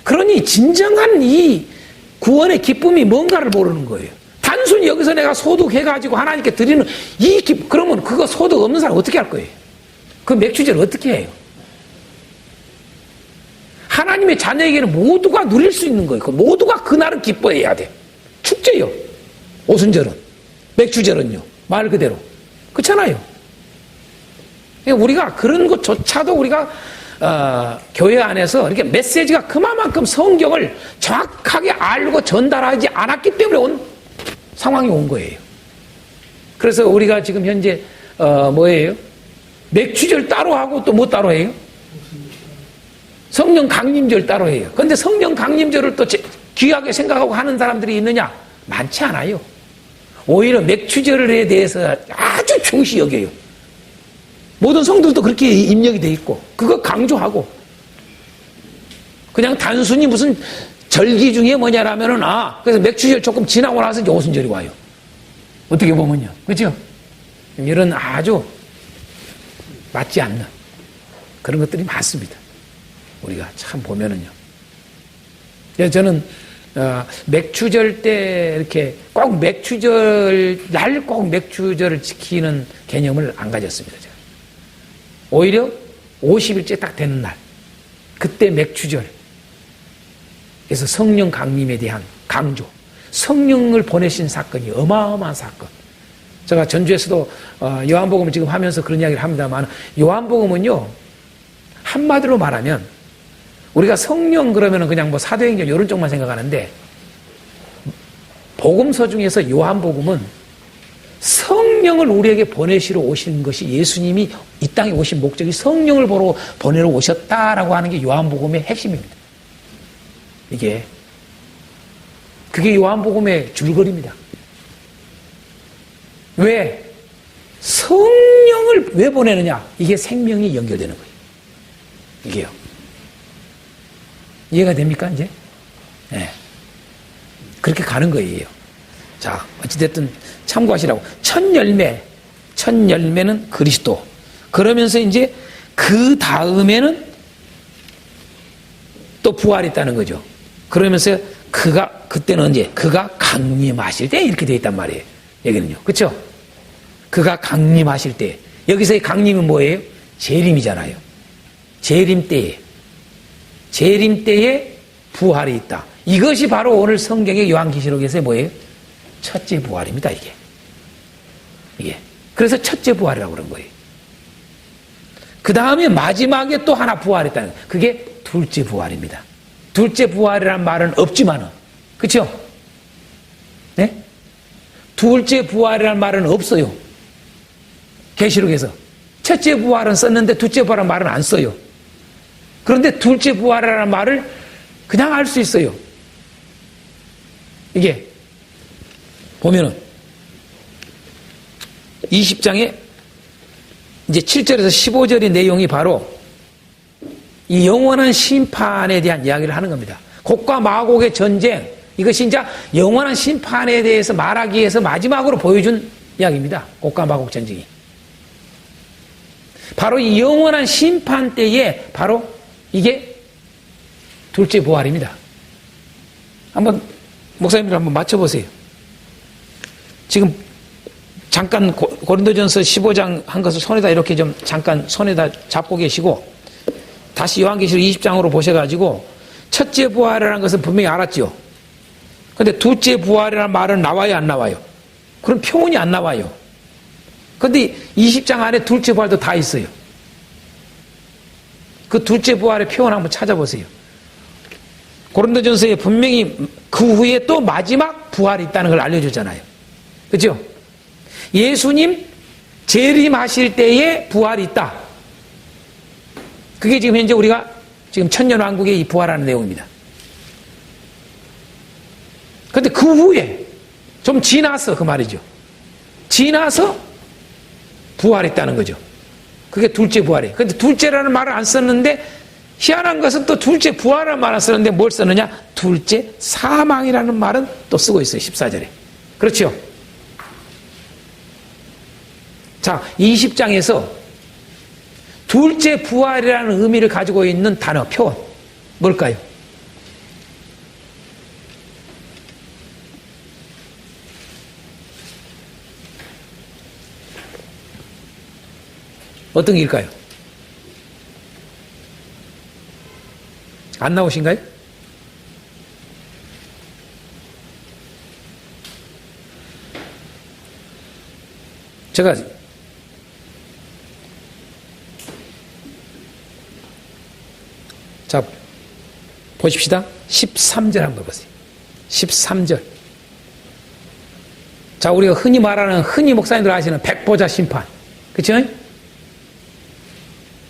그러니 진정한 이 구원의 기쁨이 뭔가를 모르는 거예요. 단순히 여기서 내가 소득해가지고 하나님께 드리는 그러면 그거 소득 없는 사람 어떻게 할 거예요? 그 맥추절 어떻게 해요? 하나님의 자녀에게는 모두가 누릴 수 있는 거예요. 모두가 그날은 기뻐해야 돼. 축제요. 오순절은. 맥추절은요. 말 그대로. 그렇잖아요. 우리가 그런 것조차도 우리가 교회 안에서 이렇게 메시지가 그만큼 성경을 정확하게 알고 전달하지 않았기 때문에 온 상황이 온 거예요. 그래서 우리가 지금 현재 뭐예요? 맥추절 따로 하고 또 뭐 따로 해요? 성령 강림절 따로 해요. 그런데 성령 강림절을 또 귀하게 생각하고 하는 사람들이 있느냐? 많지 않아요. 오히려 맥추절에 대해서 아주 중시 여겨요. 모든 성도들도 그렇게 입력이 돼 있고 그거 강조하고 그냥 단순히 무슨 절기 중에 뭐냐라면은 그래서 맥추절 조금 지나고 나서 이제 오순절이 와요. 어떻게 보면요. 그렇죠? 이런 아주 맞지 않는 그런 것들이 많습니다. 우리가 참 보면은요. 그래서 저는 맥추절 때 이렇게 꼭 맥추절 날 꼭 맥추절을 지키는 개념을 안 가졌습니다. 제가. 오히려 50일째 딱 되는 날, 그때 맥추절, 그래서 성령 강림에 대한 강조, 성령을 보내신 사건이 어마어마한 사건. 제가 전주에서도 요한복음을 지금 하면서 그런 이야기를 합니다만, 요한복음은요 한마디로 말하면 우리가 성령 그러면 그냥 뭐 사도행전 이런 쪽만 생각하는데, 복음서 중에서 요한복음은 성령을 우리에게 보내시러 오신 것이, 예수님이 이 땅에 오신 목적이 성령을 보내러 오셨다라고 하는 게 요한복음의 핵심입니다. 그게 요한복음의 줄거리입니다. 왜? 성령을 왜 보내느냐? 이게 생명이 연결되는 거예요. 이게요. 이해가 됩니까, 이제? 네. 그렇게 가는 거예요. 자, 어찌됐든 참고하시라고. 첫 열매는 그리스도. 그러면서 이제 그 다음에는 또 부활이 있다는 거죠. 그러면서 그때는 언제? 그가 강림하실 때 이렇게 되어 있단 말이에요. 여기는요. 그렇죠? 그가 강림하실 때. 여기서의 강림은 뭐예요? 재림이잖아요. 재림 때에 부활이 있다. 이것이 바로 오늘 성경의 요한계시록에서의 뭐예요? 첫째 부활입니다, 이게. 그래서 첫째 부활이라고 그런 거예요. 그 다음에 마지막에 또 하나 부활했다는 거예요. 그게 둘째 부활입니다. 둘째 부활이라는 말은 없지만은, 그쵸? 네? 둘째 부활이라는 말은 없어요. 계시록에서. 첫째 부활은 썼는데 둘째 부활이라는 말은 안 써요. 그런데 둘째 부활이라는 말을 그냥 알 수 있어요. 이게 보면은 20장에 이제 7절에서 15절의 내용이 바로 이 영원한 심판에 대한 이야기를 하는 겁니다. 곡과 마곡의 전쟁, 이것이 이제 영원한 심판에 대해서 말하기 위해서 마지막으로 보여준 이야기입니다. 곡과 마곡 전쟁이. 바로 이 영원한 심판 때에 바로 이게 둘째 부활입니다. 한번 목사님들 한번 맞춰보세요. 지금 잠깐 고린도전서 15장 한 것을 손에다 이렇게 좀 잠깐 손에다 잡고 계시고, 다시 요한계시록 20장으로 보셔가지고 첫째 부활이라는 것은 분명히 알았죠. 근데 둘째 부활이라는 말은 나와요, 안 나와요? 그럼 표현이 안 나와요. 근데 20장 안에 둘째 부활도 다 있어요. 그 둘째 부활의 표현 한번 찾아보세요. 고린도전서에 분명히 그 후에 또 마지막 부활이 있다는 걸 알려주잖아요. 그죠? 예수님 재림하실 때에 부활이 있다. 그게 지금 현재 우리가 지금 천년왕국의 이 부활하는 내용입니다. 그런데 그 후에 좀 지나서 그 말이죠. 지나서 부활했다는 거죠. 그게 둘째 부활이에요. 그런데 둘째라는 말을 안 썼는데, 희한한 것은 또 둘째 부활이라는 말을 썼는데 뭘 썼느냐? 둘째 사망이라는 말은 또 쓰고 있어요. 14절에. 그렇죠? 자, 20장에서 둘째 부활이라는 의미를 가지고 있는 단어, 표현 뭘까요? 어떤 게일까요? 안 나오신가요? 제가 자 보십시다. 13절 한번 보세요. 13절. 자, 우리가 흔히 말하는, 흔히 목사님들 아시는 백보자 심판, 그렇죠?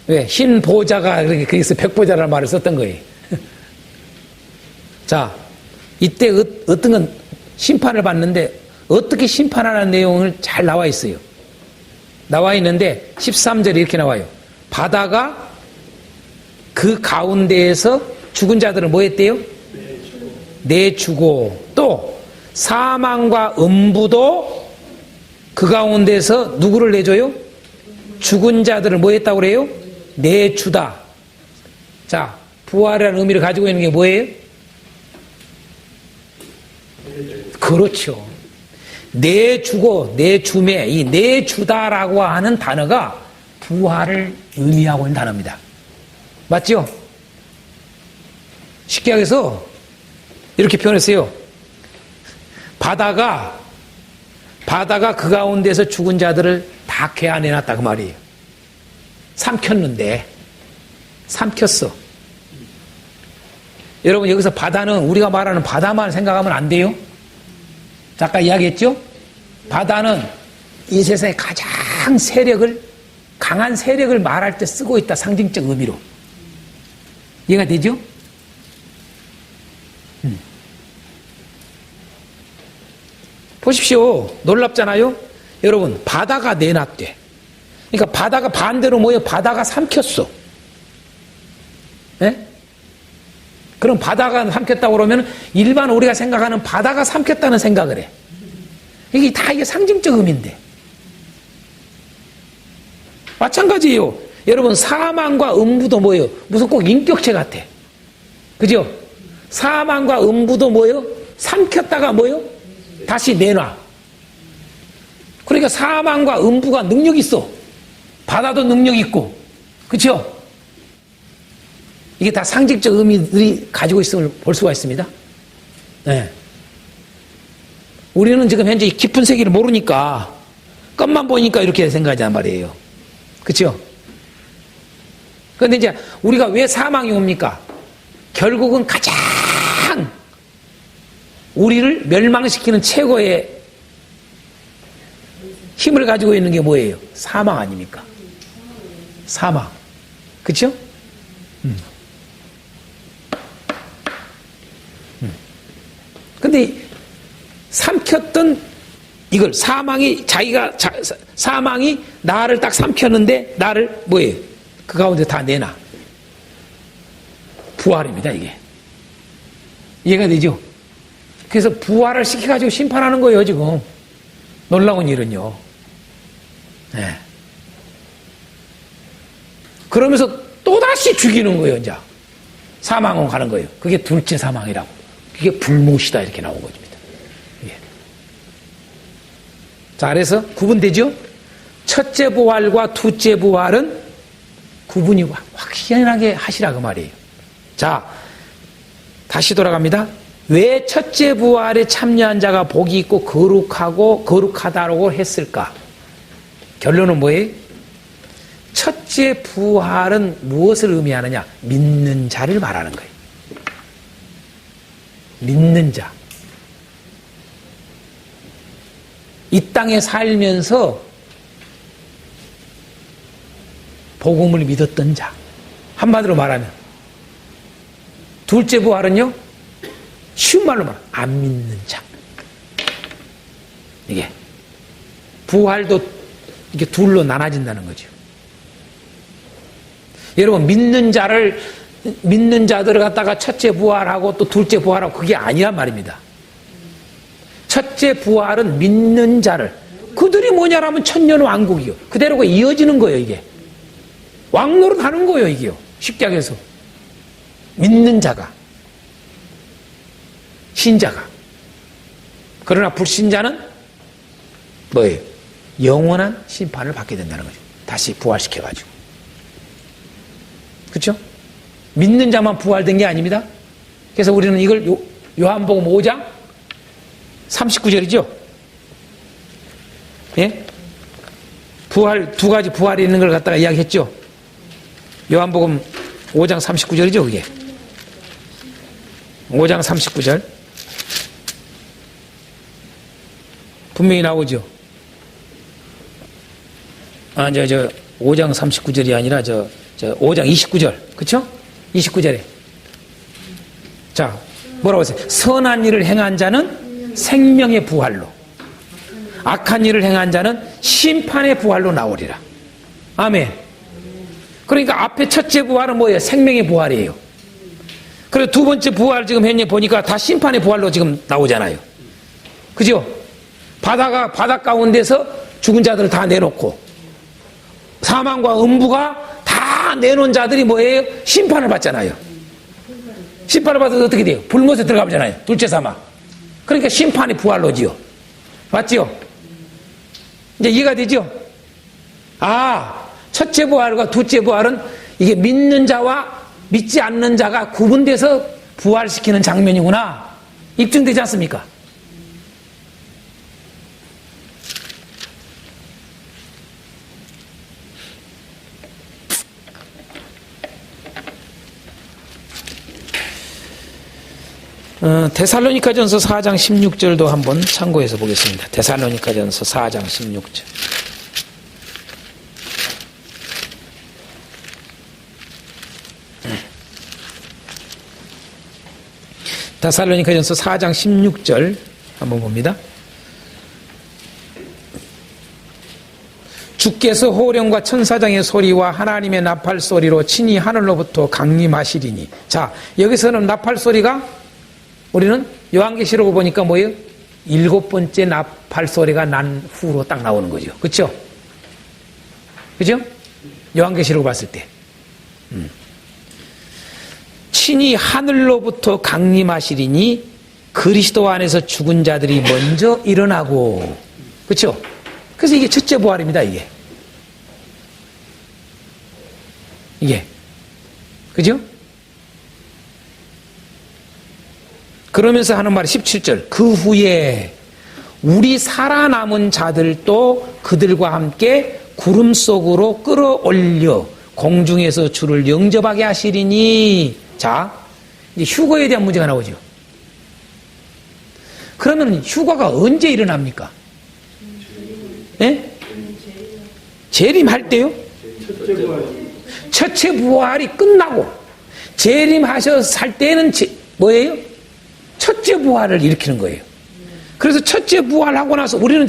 왜? 흰 보자가, 그래서 백보자라는 말을 썼던 거예요. 자, 이때 어떤 건 심판을 받는데 어떻게 심판하는 내용을 잘 나와 있어요. 나와 있는데 13절에 이렇게 나와요. 바다가 그 가운데에서 죽은 자들을 뭐 했대요? 내주고, 또 사망과 음부도 그 가운데서 누구를 내줘요? 죽은 자들을 뭐 했다고 그래요? 내주다. 자, 부활이라는 의미를 가지고 있는 게 뭐예요? 그렇죠. 내주고 내주매, 이 내주다라고 하는 단어가 부활을 의미하고 있는 단어입니다. 맞죠? 쉽게 해서 이렇게 표현했어요. 바다가 그 가운데서 죽은 자들을 다 개안해놨다 그 말이에요. 삼켰는데 삼켰어. 여러분 여기서 바다는 우리가 말하는 바다만 생각하면 안 돼요. 아까 이야기했죠? 바다는 이 세상에 가장 강한 세력을 말할 때 쓰고 있다. 상징적 의미로. 이해가 되죠? 보십시오. 놀랍잖아요? 여러분, 바다가 내놨대. 그러니까 바다가 반대로 뭐예요? 바다가 삼켰어. 예? 그럼 바다가 삼켰다고 그러면 일반 우리가 생각하는 바다가 삼켰다는 생각을 해. 이게 상징적 의미인데. 마찬가지예요. 여러분, 사망과 음부도 뭐예요? 무슨 꼭 인격체 같아. 그죠? 사망과 음부도 뭐예요? 삼켰다가 뭐예요? 다시 내놔. 그러니까 사망과 음부가 능력이 있어. 바다도 능력이 있고. 그렇죠? 이게 다 상징적 의미들이 가지고 있음을 볼 수가 있습니다. 네. 우리는 지금 현재 깊은 세계를 모르니까 끝만 보니까 이렇게 생각하자는 말이에요. 그렇죠? 그런데 이제 우리가 왜 사망이 옵니까? 결국은 가장 우리를 멸망시키는 최고의 힘을 가지고 있는 게 뭐예요? 사망 아닙니까? 사망. 그렇죠? 근데 삼켰던 이걸 사망이 나를 딱 삼켰는데 나를 뭐예요? 그 가운데 다 내놔. 부활입니다, 이게. 이해가 되죠? 그래서 부활을 시켜가지고 심판하는 거예요, 지금. 놀라운 일은요. 네. 그러면서 또다시 죽이는 거예요, 이제. 사망으로 가는 거예요. 그게 둘째 사망이라고. 그게 불못이다, 이렇게 나온 겁니다. 예. 자, 그래서 구분되죠? 첫째 부활과 둘째 부활은 구분이 확실하게 하시라, 그 말이에요. 자, 다시 돌아갑니다. 왜 첫째 부활에 참여한 자가 복이 있고 거룩하다고 했을까? 결론은 뭐예요? 첫째 부활은 무엇을 의미하느냐? 믿는 자를 말하는 거예요. 믿는 자. 이 땅에 살면서 복음을 믿었던 자. 한마디로 말하면. 둘째 부활은요? 쉬운 말로 말하면 안 믿는 자. 이게 부활도 이게 둘로 나눠진다는 거죠. 여러분 믿는 자들을 갖다가 첫째 부활하고 또 둘째 부활하고 그게 아니란 말입니다. 첫째 부활은 믿는 자를 그들이 뭐냐라면 천년왕국이요. 그대로가 이어지는 거예요. 이게 왕노릇 하는 거예요. 이게요. 쉽게 얘기해서 믿는 자가 신자가. 그러나 불신자는 뭐예요? 영원한 심판을 받게 된다는 거죠. 다시 부활시켜가지고. 그렇죠? 믿는 자만 부활된 게 아닙니다. 그래서 우리는 이걸 요한복음 5장 39절이죠. 예? 부활, 두 가지 부활이 있는 걸 갖다가 이야기했죠. 요한복음 5장 39절이죠, 그게. 5장 39절. 분명히 나오죠. 5장 39절이 아니라 5장 29절. 그쵸? 29절에. 자, 뭐라고 했어요? 선한 일을 행한 자는 생명의 부활로, 악한 일을 행한 자는 심판의 부활로 나오리라. 아멘. 그러니까 앞에 첫째 부활은 뭐예요? 생명의 부활이에요. 그리고 두 번째 부활 지금 현재 보니까 다 심판의 부활로 지금 나오잖아요. 그죠? 바다 가운데서 죽은 자들을 다 내놓고 사망과 음부가 다 내놓은 자들이 뭐예요? 심판을 받잖아요. 심판을 받아서 어떻게 돼요? 불못에 들어가잖아요. 둘째 사망. 그러니까 심판의 부활로지요. 맞지요? 이제 이해가 되죠? 아, 첫째 부활과 둘째 부활은 이게 믿는 자와 믿지 않는 자가 구분돼서 부활시키는 장면이구나. 입증되지 않습니까? 데살로니가전서 4장 16절도 한번 참고해서 보겠습니다. 데살로니가전서 4장 16절. 데살로니가전서 4장 16절 한번 봅니다. 주께서 호령과 천사장의 소리와 하나님의 나팔 소리로 친히 하늘로부터 강림하시리니. 자, 여기서는 나팔 소리가 우리는 요한계시록을 보니까 뭐예요? 7번째 나팔 소리가 난 후로 딱 나오는 거죠. 그렇죠? 그죠? 요한계시록을 봤을 때. 친히 하늘로부터 강림하시리니 그리스도 안에서 죽은 자들이 먼저 일어나고. 그렇죠? 그래서 이게 첫째 부활입니다. 이게. 그죠? 그러면서 하는 말이 17절. 그 후에 우리 살아남은 자들도 그들과 함께 구름 속으로 끌어올려 공중에서 주를 영접하게 하시리니. 자, 이제 휴거에 대한 문제가 나오죠. 그러면 휴거가 언제 일어납니까? 예? 재림할 때요? 첫째 부활이 끝나고 재림하셔서 살 때는 뭐예요? 첫째 부활을 일으키는 거예요. 그래서 첫째 부활하고 나서 우리는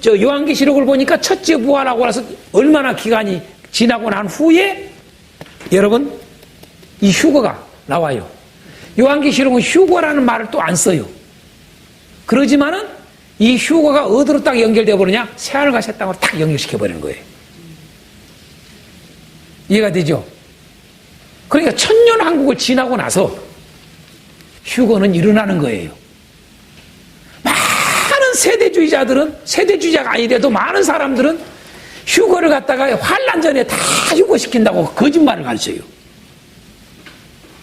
저 요한계시록을 보니까 첫째 부활하고 나서 얼마나 기간이 지나고 난 후에 여러분 이 휴거가 나와요. 요한계시록은 휴거라는 말을 또 안 써요. 그러지만은 이 휴거가 어디로 딱 연결되어 버리냐? 새하늘과 새 땅으로 딱 연결시켜 버리는 거예요. 이해가 되죠? 그러니까 천년왕국을 지나고 나서 휴거는 일어나는 거예요. 많은 세대주의자가 아니래도 많은 사람들은 휴거를 갖다가 환란 전에 다 휴거시킨다고 거짓말을 가르쳐요.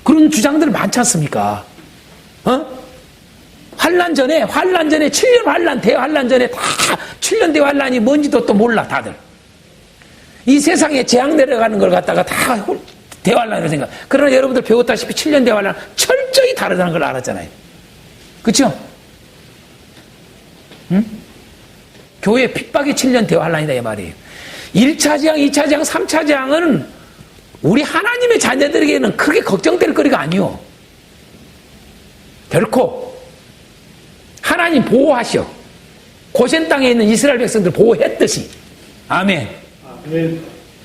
그런 주장들 많지 않습니까? 환란 전에 7년 환란, 대환란 전에 다 7년 대환란이 뭔지도 또 몰라 다들. 이 세상에 재앙 내려가는 걸 갖다가 다 대환란으로 생각. 그러나 여러분들 배웠다시피 7년 대환란 철저히 다르다는 걸 알았잖아요. 그렇죠? 응? 교회 핍박이 7년 대환란이다 이 말이에요. 1차 재앙, 2차 재앙, 3차 재앙은 우리 하나님의 자녀들에게는 크게 걱정될 거리가 아니요. 결코 하나님 보호하셔. 고센 땅에 있는 이스라엘 백성들 보호했듯이. 아멘.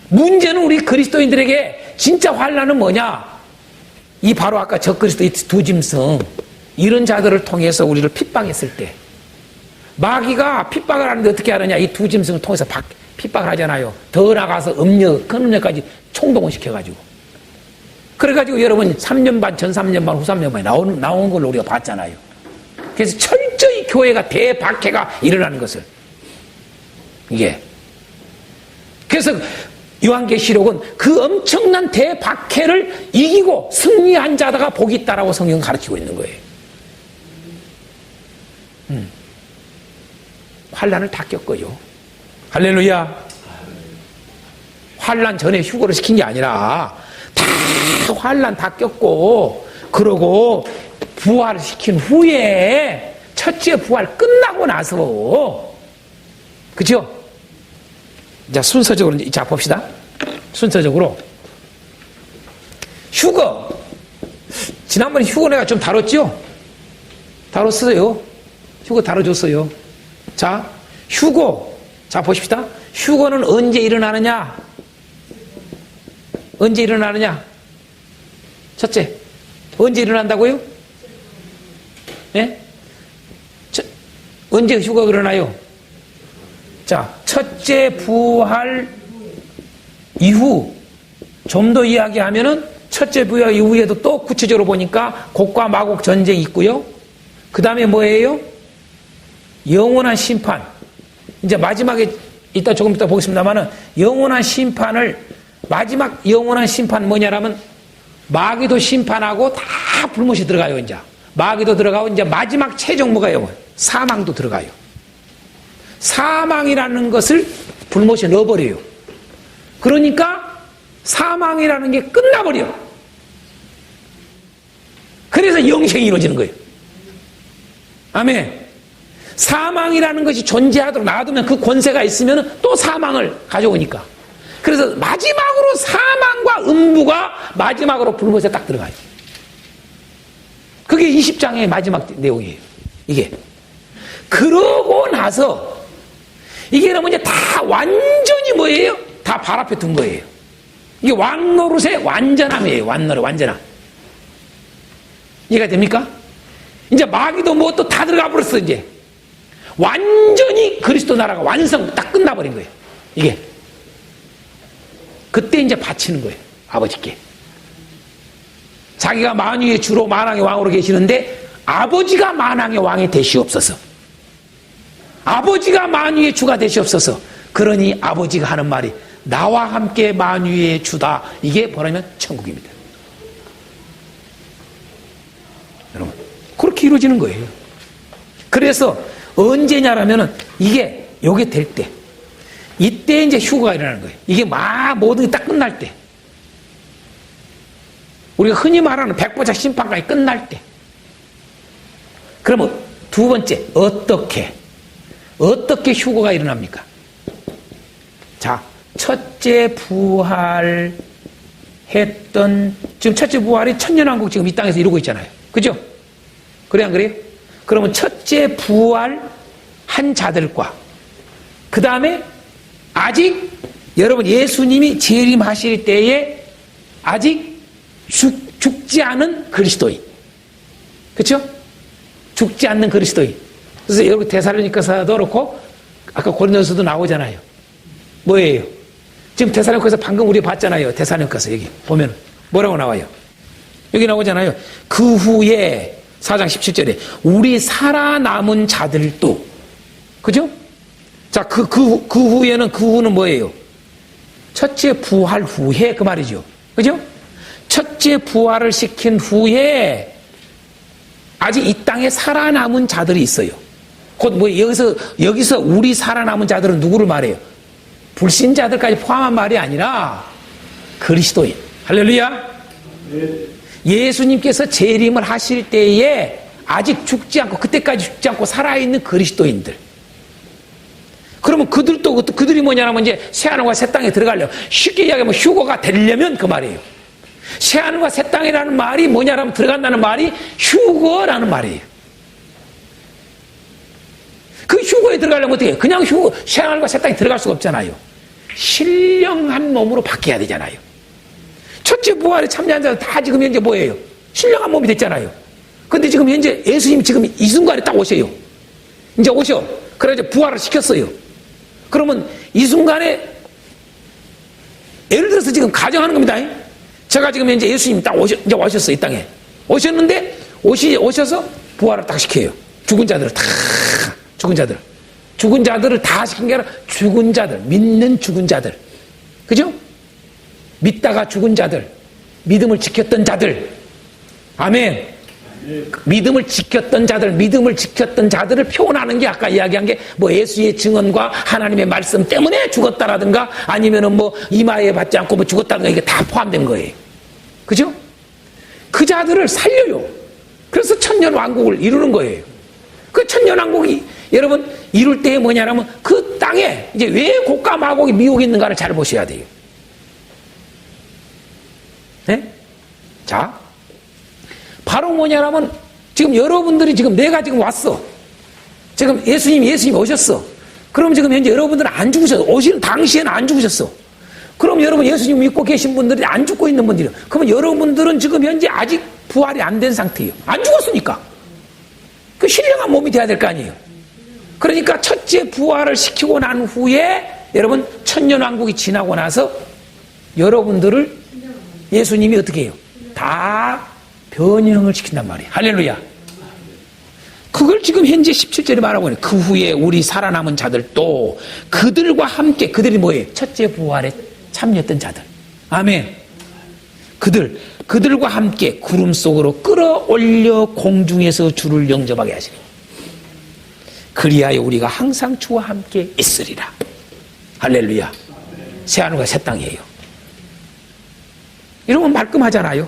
문제는 우리 그리스도인들에게 진짜 환란은 뭐냐? 이 바로 아까 적그리스도 이 두 짐승 이런 자들을 통해서 우리를 핍박했을 때 마귀가 핍박을 하는데 어떻게 하느냐? 이 두 짐승을 통해서 핍박을 하잖아요. 더 나가서 큰 음력까지 총동원 시켜가지고. 그래가지고 여러분 3년 반, 전 3년 반, 후 3년 반에 나온 걸 우리가 봤잖아요. 그래서 철저히 교회가 대박해가 일어나는 것을. 이게. 그래서 요한계시록은 그 엄청난 대박해를 이기고 승리한 자다가 복이 있다라고 성경은 가르치고 있는 거예요. 환란을 다 겪어요. 할렐루야. 환란 전에 휴거를 시킨 게 아니라 다 환란 다 겪고 그러고 부활을 시킨 후에 첫째 부활 끝나고 나서 그죠? 자 순서적으로 자 봅시다. 순서적으로 휴거 지난번에 휴거 내가 좀 다뤘죠? 다뤘어요. 휴거 다뤄줬어요. 자 휴거 자 보십시다. 휴거는 언제 일어나느냐? 언제 일어나느냐? 첫째 언제 일어난다고요? 예? 언제 휴거가 일어나요? 자, 첫째 부활 이후 좀 더 이야기하면은 첫째 부활 이후에도 또 구체적으로 보니까 곡과 마곡 전쟁이 있고요. 그 다음에 뭐예요? 영원한 심판. 이제 마지막에 이따 조금 이따 보겠습니다만은 영원한 심판을 마지막 영원한 심판 뭐냐라면 마귀도 심판하고 다 불못이 들어가요. 이제 마귀도 들어가고 이제 마지막 최종 뭐가요? 사망도 들어가요. 사망이라는 것을 불못에 넣어버려요. 그러니까 사망이라는 게 끝나버려. 그래서 영생이 이루어지는 거예요. 아멘. 사망이라는 것이 존재하도록 놔두면 그 권세가 있으면 또 사망을 가져오니까. 그래서 마지막으로 사망과 음부가 마지막으로 불못에 딱 들어가요. 그게 20장의 마지막 내용이에요. 이게. 그러고 나서 이게 그러면 이제 다 완전히 뭐예요? 다 발 앞에 둔 거예요. 이게 왕노릇의 완전함이에요. 완전함. 이해가 됩니까? 이제 마귀도 뭐 또 다 들어가 버렸어, 이제. 완전히 그리스도 나라가 완성 딱 끝나버린 거예요. 이게. 그때 이제 바치는 거예요. 아버지께. 자기가 만유의 주로 만왕의 왕으로 계시는데 아버지가 만왕의 왕이 되시옵소서. 아버지가 만유의 주가 되시옵소서. 그러니 아버지가 하는 말이 나와 함께 만유의 주다. 이게 뭐냐면 천국입니다. 여러분 그렇게 이루어지는 거예요. 그래서 언제냐라면은 이게 요게 될 때, 이때 이제 휴거가 일어나는 거예요. 이게 막 모든 게 딱 끝날 때, 우리가 흔히 말하는 백보자 심판까지 끝날 때. 그러면 두 번째 어떻게 휴거가 일어납니까? 자, 첫째 부활했던, 지금 첫째 부활이 천년왕국 지금 이 땅에서 이루고 있잖아요. 그죠? 그래 안 그래요? 그러면 첫째 부활한 자들과 그 다음에 아직 여러분 예수님이 재림하실 때에 아직 죽지 않은 그리스도인, 그렇죠? 죽지 않는 그리스도인. 그래서 여러분 데살로니가서도 그렇고 아까 고린도서도 나오잖아요. 뭐예요? 지금 데살로니가서 방금 우리 봤잖아요. 데살로니가서 여기 보면 뭐라고 나와요? 여기 나오잖아요. 그 후에 4장 17절에 우리 살아남은 자들도, 그죠? 자, 그 후는 뭐예요? 첫째 부활 후에 그 말이죠. 그죠? 첫째 부활을 시킨 후에 아직 이 땅에 살아남은 자들이 있어요. 곧 뭐 여기서 우리 살아남은 자들은 누구를 말해요? 불신자들까지 포함한 말이 아니라 그리스도인. 할렐루야. 예수님께서 재림을 하실 때에 아직 죽지 않고 그때까지 죽지 않고 살아있는 그리스도인들. 그러면 그들이 뭐냐면 이제 새하늘과 새 땅에 들어가려면, 쉽게 이야기하면 휴거가 되려면 그 말이에요. 새하늘과 새 땅이라는 말이 뭐냐라면 들어간다는 말이 휴거라는 말이에요. 그 휴거에 들어가려면 어떻게 해요? 그냥 새하늘과 새 땅에 들어갈 수가 없잖아요. 신령한 몸으로 바뀌어야 되잖아요. 첫째 부활에 참여한 자들 다 지금 현재 뭐예요? 신령한 몸이 됐잖아요. 근데 지금 현재 예수님이 지금 이 순간에 딱 오셔요. 이제 오셔. 그래서 부활을 시켰어요. 그러면 이 순간에 예를 들어서 지금 가정하는 겁니다. 제가 지금 현재 예수님이 딱 이제 오셨어요. 이 땅에. 오셨는데 오셔서 부활을 딱 시켜요. 죽은 자들을 다 시킨 게 아니라 죽은 자들, 믿는 죽은 자들. 그죠? 믿다가 죽은 자들, 믿음을 지켰던 자들. 아멘. 믿음을 지켰던 자들을 표현하는 게 아까 이야기한 게 뭐 예수의 증언과 하나님의 말씀 때문에 죽었다라든가 아니면은 뭐 이마에 받지 않고 뭐 죽었다든가 이게 다 포함된 거예요. 그죠? 그 자들을 살려요. 그래서 천년 왕국을 이루는 거예요. 그 천년 왕국이 여러분 이룰 때 뭐냐면 그 땅에 이제 왜 고가 마곡이 미혹이 있는가를 잘 보셔야 돼요. 네? 자, 바로 뭐냐면 지금 여러분들이 지금 내가 지금 왔어. 지금 예수님이 오셨어. 그럼 지금 현재 여러분들은 안 죽으셨어. 오시는 당시에는 안 죽으셨어. 그럼 여러분 예수님 믿고 계신 분들이 안 죽고 있는 분들이요. 그러면 여러분들은 지금 현재 아직 부활이 안 된 상태예요. 안 죽었으니까. 그 신령한 몸이 돼야 될 거 아니에요. 그러니까 첫째 부활을 시키고 난 후에 여러분 천년왕국이 지나고 나서 여러분들을 예수님이 어떻게 해요? 다 변형을 시킨단 말이에요. 할렐루야. 그걸 지금 현재 17절에 말하고 있는 그 후에 우리 살아남은 자들도 그들과 함께 그들이 뭐예요? 첫째 부활에 참여했던 자들. 아멘. 그들과 함께 구름 속으로 끌어올려 공중에서 주를 영접하게 하시니 그리하여 우리가 항상 주와 함께 있으리라. 할렐루야. 새하늘과 새 땅이에요. 이러면 말끔하잖아요.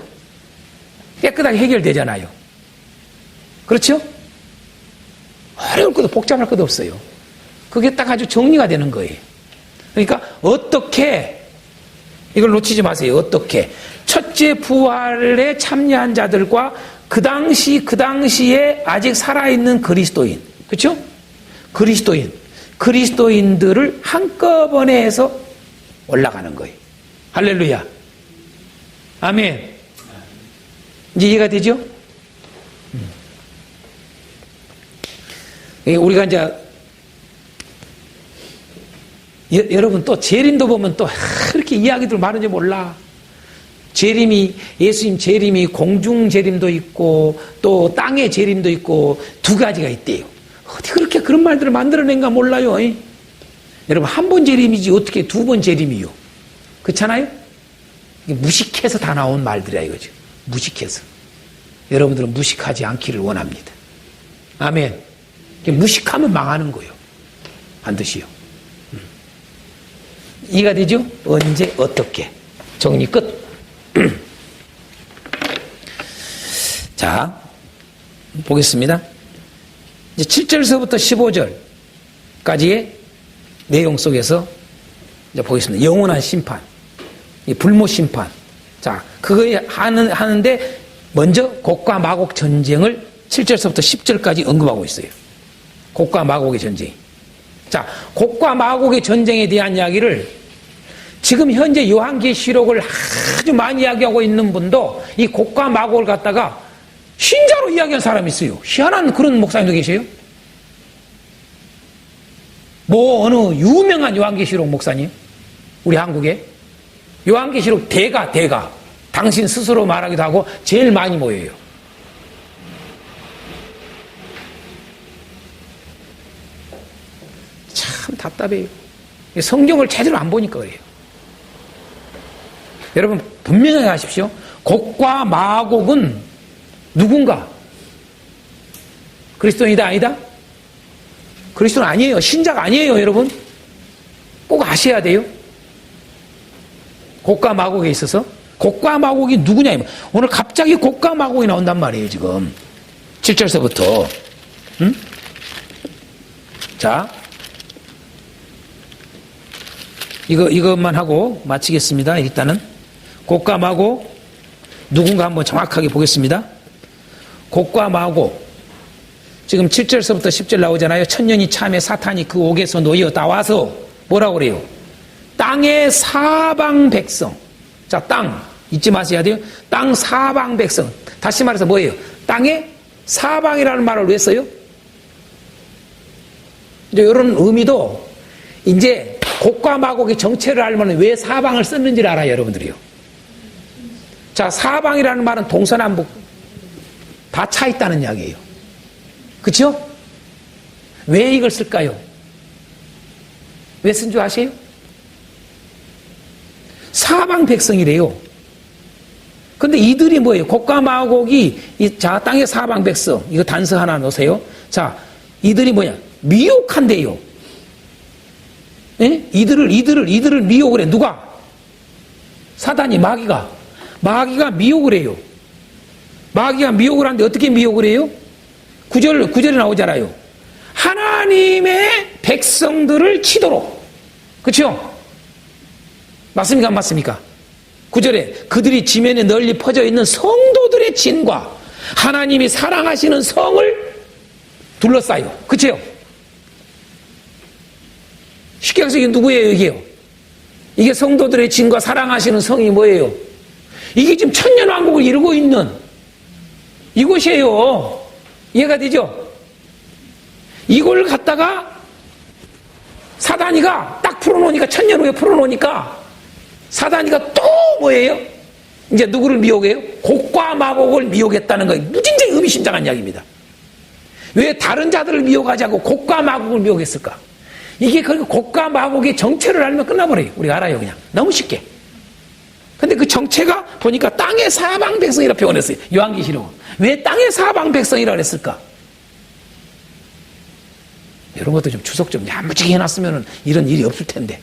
깨끗하게 해결되잖아요. 그렇죠? 어려울 것도 복잡할 것도 없어요. 그게 딱 아주 정리가 되는 거예요. 그러니까 어떻게 이걸 놓치지 마세요. 어떻게 첫째 부활에 참여한 자들과 그 당시에 아직 살아있는 그리스도인, 그렇죠? 그리스도인들을 한꺼번에 해서 올라가는 거예요. 할렐루야. 아멘. 이제 이해가 되죠? 우리가 이제 여러분 또 재림도 보면 또 그렇게 이야기들 많은지 몰라. 예수님 재림이 공중 재림도 있고 또 땅의 재림도 있고 두 가지가 있대요. 어디 그렇게 그런 말들을 만들어낸가 몰라요. 여러분 한 번 재림이지 어떻게 두 번 재림이요. 그렇잖아요? 무식해서 다 나온 말들이야 이거죠. 무식해서. 여러분들은 무식하지 않기를 원합니다. 아멘. 무식하면 망하는 거예요. 반드시요. 이해가 되죠? 언제 어떻게. 정리 끝. 자, 보겠습니다. 이제 7절서부터 15절까지의 내용 속에서 이제 보겠습니다. 영원한 심판, 불모 심판. 자, 그거에 하는데 먼저 곡과 마곡 전쟁을 7절서부터 10절까지 언급하고 있어요. 곡과 마곡의 전쟁. 자, 곡과 마곡의 전쟁에 대한 이야기를 지금 현재 요한계시록을 아주 많이 이야기하고 있는 분도 이 곡과 마곡을 갖다가 신자로 이야기한 사람이 있어요. 희한한 그런 목사님도 계세요. 뭐 어느 유명한 요한계시록 목사님, 우리 한국에 요한계시록 대가 당신 스스로 말하기도 하고 제일 많이 모여요. 참 답답해요. 성경을 제대로 안 보니까 그래요. 여러분 분명히 하십시오. 곡과 마곡은 누군가? 그리스도인이다 아니다? 그리스도는 아니에요. 신자가 아니에요. 여러분 꼭 아셔야 돼요. 곡과 마곡에 있어서 곡과 마곡이 누구냐? 오늘 갑자기 곡과 마곡이 나온단 말이에요. 지금 7절서부터 응? 자, 이것만 하고 마치겠습니다. 일단은 곡과 마곡 누군가 한번 정확하게 보겠습니다. 곡과 마곡 지금 7절서부터 10절 나오잖아요. 천년이 참에 사탄이 그 옥에서 놓여 나와서 뭐라고 그래요? 땅의 사방 백성. 자, 땅 잊지 마셔야 돼요. 땅 사방 백성. 다시 말해서 뭐예요? 땅의 사방이라는 말을 왜 써요? 이제 이런 의미도 이제 곡과 마곡의 정체를 알면 왜 사방을 썼는지를 알아요, 여러분들이요. 자, 사방이라는 말은 동서남북 다 차 있다는 이야기예요. 그렇죠? 왜 이걸 쓸까요? 왜 쓴 줄 아세요? 사방 백성이래요. 근데 이들이 뭐예요? 곡과 마곡이 자, 땅의 사방 백성. 이거 단서 하나 넣으세요. 자, 이들이 뭐냐? 미혹한대요. 예? 이들을 미혹을 해. 누가? 사단이, 마귀가 미혹을 해요. 마귀가 미혹을 하는데 어떻게 미혹을 해요? 9절에 나오잖아요. 하나님의 백성들을 치도록. 그렇죠? 맞습니까? 안 맞습니까? 9절에 그들이 지면에 널리 퍼져 있는 성도들의 진과 하나님이 사랑하시는 성을 둘러싸요. 그렇죠? 쉽게 해서 이게 누구예요? 이게 성도들의 진과 사랑하시는 성이 뭐예요? 이게 지금 천년왕국을 이루고 있는 이곳이에요. 이해가 되죠? 이걸 갖다가 사단이가 딱 풀어놓으니까, 천년 후에 풀어놓으니까 사단이가 또 뭐예요? 이제 누구를 미혹해요? 곡과 마곡을 미혹했다는 거예요. 무진장이 의미심장한 이야기입니다. 왜 다른 자들을 미혹하지 않고 곡과 마곡을 미혹했을까? 이게 그 곡과 마곡의 정체를 알면 끝나버려요. 우리가 알아요, 그냥. 너무 쉽게. 근데 그 정체가 보니까 땅의 사방 백성이라 표현했어요. 요한계시록은. 왜 땅의 사방 백성이라 그랬을까? 이런 것도 좀 주석 좀 야무지게 해놨으면 이런 일이 없을 텐데.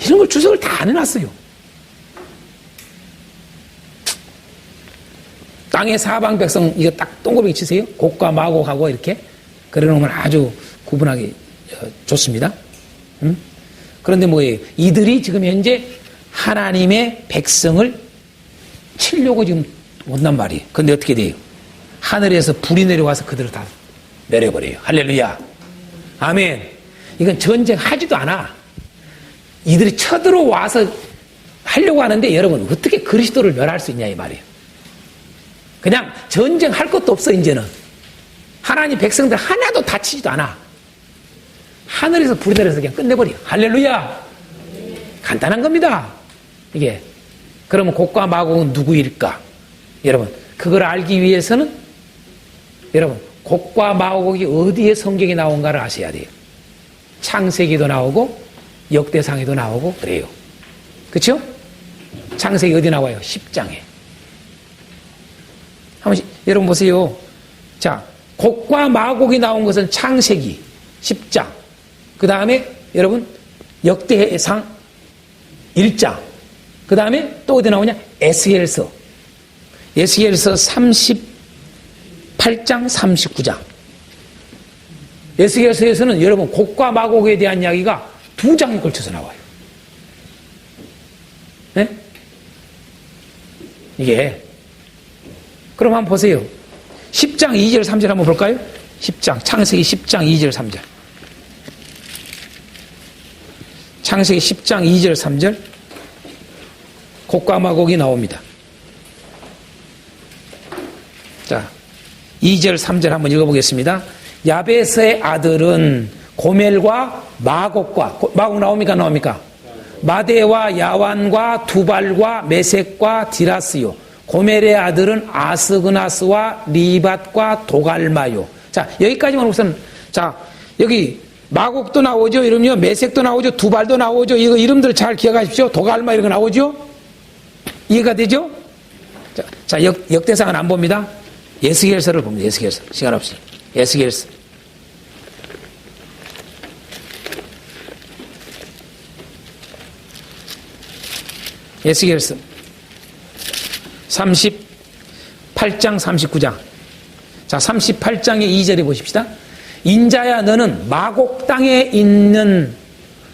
이런 걸 주석을 다 안 해놨어요. 땅의 사방 백성, 이거 딱 동그랗게 치세요. 곡과 마곡하고 이렇게. 그래 놓으면 아주 구분하기 좋습니다. 그런데 뭐예요? 이들이 지금 현재 하나님의 백성을 치려고 지금 온단 말이에요. 근데 어떻게 돼요? 하늘에서 불이 내려와서 그들을 다 내려버려요. 할렐루야. 아멘. 이건 전쟁하지도 않아. 이들이 쳐들어와서 하려고 하는데 여러분 어떻게 그리스도를 멸할 수 있냐 이 말이에요. 그냥 전쟁할 것도 없어 이제는. 하나님 백성들 하나도 다치지도 않아. 하늘에서 불이 내려서 그냥 끝내버려. 할렐루야. 간단한 겁니다. 이게. 그러면 곡과 마곡은 누구일까? 여러분 그걸 알기 위해서는 여러분 곡과 마곡이 어디에 성경에 나온가를 아셔야 돼요. 창세기도 나오고 역대상에도 나오고 그래요. 그렇죠? 창세기 어디 나와요? 10장에. 한번 여러분 보세요. 자, 곡과 마곡이 나온 것은 창세기 10장. 그 다음에 여러분 역대상 1장. 그 다음에 또 어디 나오냐? 에스겔서. 에스겔서 38장 39장. 에스겔서에서는 여러분 곡과 마곡에 대한 이야기가 2장에 걸쳐서 나와요. 네? 이게 그럼 한번 보세요. 10장 2절 3절 한번 볼까요? 10장 창세기 10장 2절 3절. 창세기 10장 2절 3절 곡과 마곡이 나옵니다. 자, 2절 3절 한번 읽어보겠습니다. 야베스의 아들은 고멜과 마곡과, 마곡 나옵니까? 나옵니까? 마데와 야완과 두발과 메섹과 디라스요. 고멜의 아들은 아스그나스와 리밧과 도갈마요. 자, 여기까지만 우선, 자, 여기 마곡도 나오죠. 이름요. 메섹도 나오죠. 두발도 나오죠. 이거 이름들 잘 기억하십시오. 도갈마 이런 거 나오죠. 이해가 되죠? 자, 역대상은 안 봅니다. 에스겔서를 봅니다. 에스겔서. 시간 없이. 에스겔서. 에스겔서 38장 39장. 자, 38장의 2절에 보십시다. 인자야 너는 마곡 땅에 있는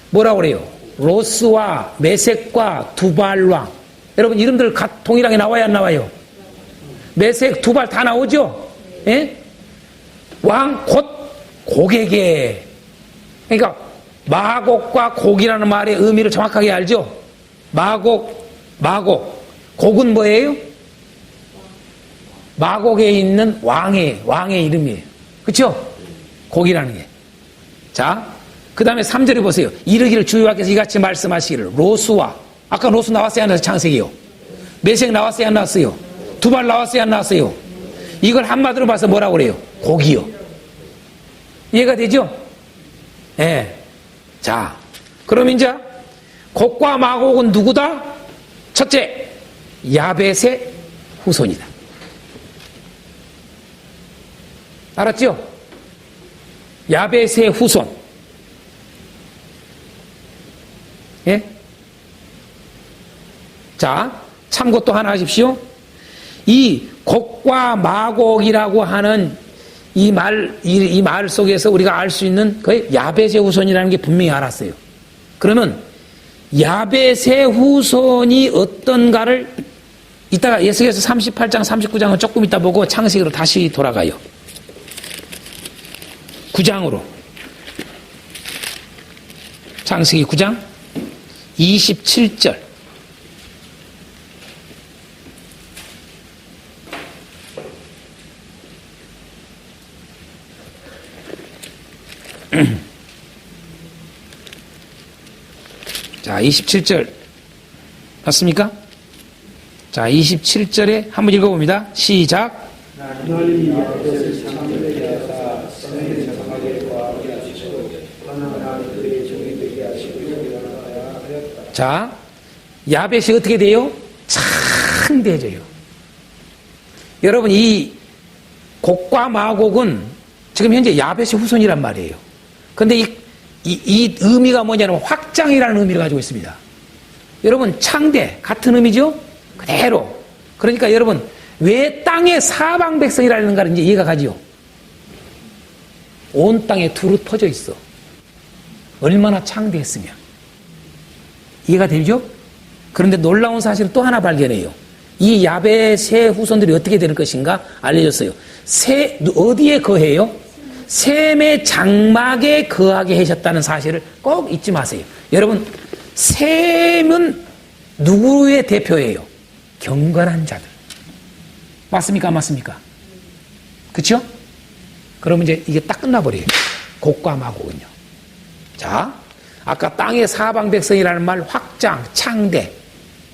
뭐라고 그래요? 로스와 메섹과 두발왕. 여러분 이름들 동일하게 나와야 안 나와요? 메섹, 두발 다 나오죠? 예? 왕 곧 곡에게. 그러니까 마곡과 곡이라는 말의 의미를 정확하게 알죠? 마곡. 곡은 뭐예요? 마곡에 있는 왕의 이름이에요. 그렇죠? 곡이라는 게. 자, 그 다음에 3절에 보세요. 이르기를 주여와께서 이같이 말씀하시기를 로스와, 아까 로스 나왔어요? 안 나왔어요? 창세기요. 메섹 나왔어요? 안 나왔어요? 두발 나왔어요? 안 나왔어요? 이걸 한마디로 봐서 뭐라고 그래요? 곡이요. 이해가 되죠? 예. 네. 자, 그럼 이제 곡과 마곡은 누구다? 첫째, 야벳의 후손이다. 알았죠? 야벳의 후손. 예? 자, 참고 또 하나 하십시오. 이 곡과 마곡이라고 하는 이 말 속에서 우리가 알 수 있는 그 야벳의 후손이라는 게 분명히 알았어요. 그러면 야벳의 후손이 어떤가를 이따가 에스겔서 38장 39장은 조금 이따 보고 창세기로 다시 돌아가요. 9장으로. 창세기 9장 27절. 자, 27절. 맞습니까? 자, 27절에 한번 읽어봅니다. 시작. 하나님이 야벳을 창조해 자, 야벳이 어떻게 돼요? 창대해져요. 여러분, 이 곡과 마곡은 지금 현재 야벳의 후손이란 말이에요. 근데 이 의미가 뭐냐면 확장이라는 의미를 가지고 있습니다. 여러분, 창대, 같은 의미죠? 그대로. 그러니까 여러분, 왜 땅의 사방 백성이라는 걸 이제 이해가 가지요? 온 땅에 두루 퍼져 있어. 얼마나 창대했으면. 이해가 되죠? 그런데 놀라운 사실을 또 하나 발견해요. 이 야벳의 후손들이 어떻게 될 것인가 알려졌어요. 어디에 거해요? 셈의 장막에 거하게 하셨다는 사실을 꼭 잊지 마세요. 여러분, 셈은 누구의 대표예요? 경건한 자들. 맞습니까? 안 맞습니까? 그렇죠? 그러면 이제 이게 딱 끝나버려요. 곡과 마곡은요. 자, 아까 땅의 사방 백성이라는 말, 확장, 창대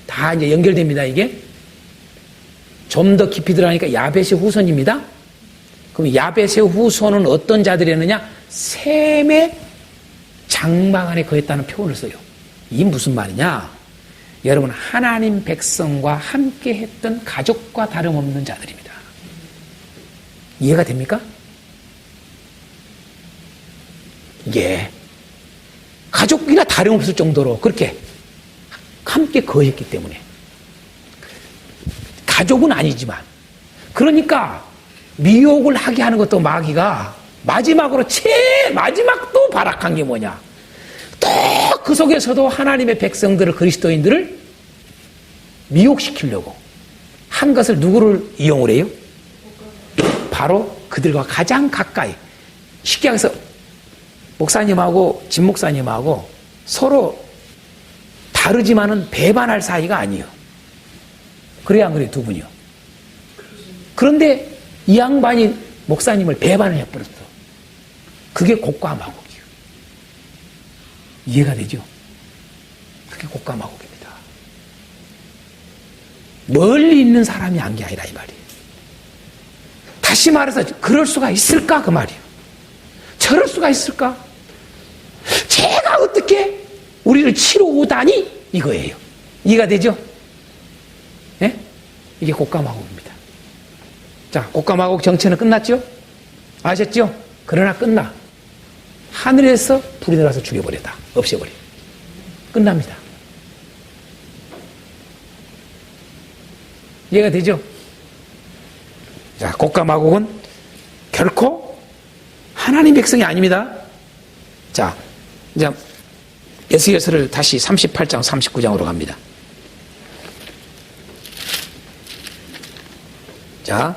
다 이제 연결됩니다. 이게 좀 더 깊이 들어가니까 야벳의 후손입니다. 그럼 야벳의 후손은 어떤 자들이었느냐? 셈의 장막 안에 거했다는 표현을 써요. 이게 무슨 말이냐? 여러분, 하나님 백성과 함께 했던 가족과 다름없는 자들입니다. 이해가 됩니까? 예. 가족이나 다름없을 정도로 그렇게 함께 거했기 때문에. 가족은 아니지만. 그러니까 미혹을 하게 하는 것도 마귀가 마지막으로 마지막 또 발악한 게 뭐냐? 또 그 속에서도 하나님의 백성들을, 그리스도인들을 미혹시키려고 한 것을 누구를 이용을 해요? 바로 그들과 가장 가까이. 쉽게 해서 목사님하고 진 목사님하고 서로 다르지만은 배반할 사이가 아니에요. 그래야 안 그래요, 두 분이요. 그런데 이 양반이 목사님을 배반을 해버렸어. 그게 곡과 마곡이에요. 이해가 되죠? 그게 곡과 마곡입니다. 멀리 있는 사람이 한 게 아니라 이 말이에요. 다시 말해서 그럴 수가 있을까? 그 말이에요. 저럴 수가 있을까? 제가 어떻게 우리를 치러 오다니? 이거예요. 이해가 되죠? 예? 이게 곡과 마곡입니다. 자, 곡과 마곡 정체는 끝났죠? 아셨죠? 그러나 끝나. 하늘에서 불이 내려서 죽여버렸다. 없애버려. 끝납니다. 이해가 되죠? 자, 곡과 마곡은 결코 하나님 백성이 아닙니다. 자, 이제 에스겔서를 다시 38장 39장으로 갑니다. 자,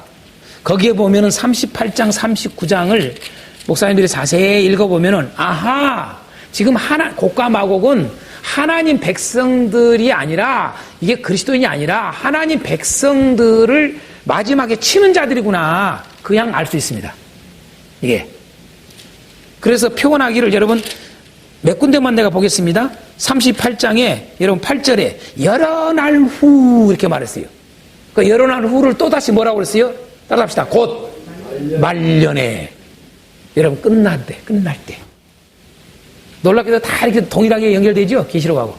거기에 보면은 38장 39장을 목사님들이 자세히 읽어보면은, 아하, 지금 곡과 마곡은 하나님 백성들이 아니라, 이게 그리스도인이 아니라 하나님 백성들을 마지막에 치는 자들이구나. 그냥 알 수 있습니다. 이게. 그래서 표현하기를 여러분 몇 군데만 내가 보겠습니다. 38장에 여러분 8절에 여러 날 후 이렇게 말했어요. 그 여러 날 후를 또 다시 뭐라고 그랬어요? 따라합시다. 곧 말년에. 여러분 끝날 때. 놀랍게도 다 이렇게 동일하게 연결되죠? 계시록하고.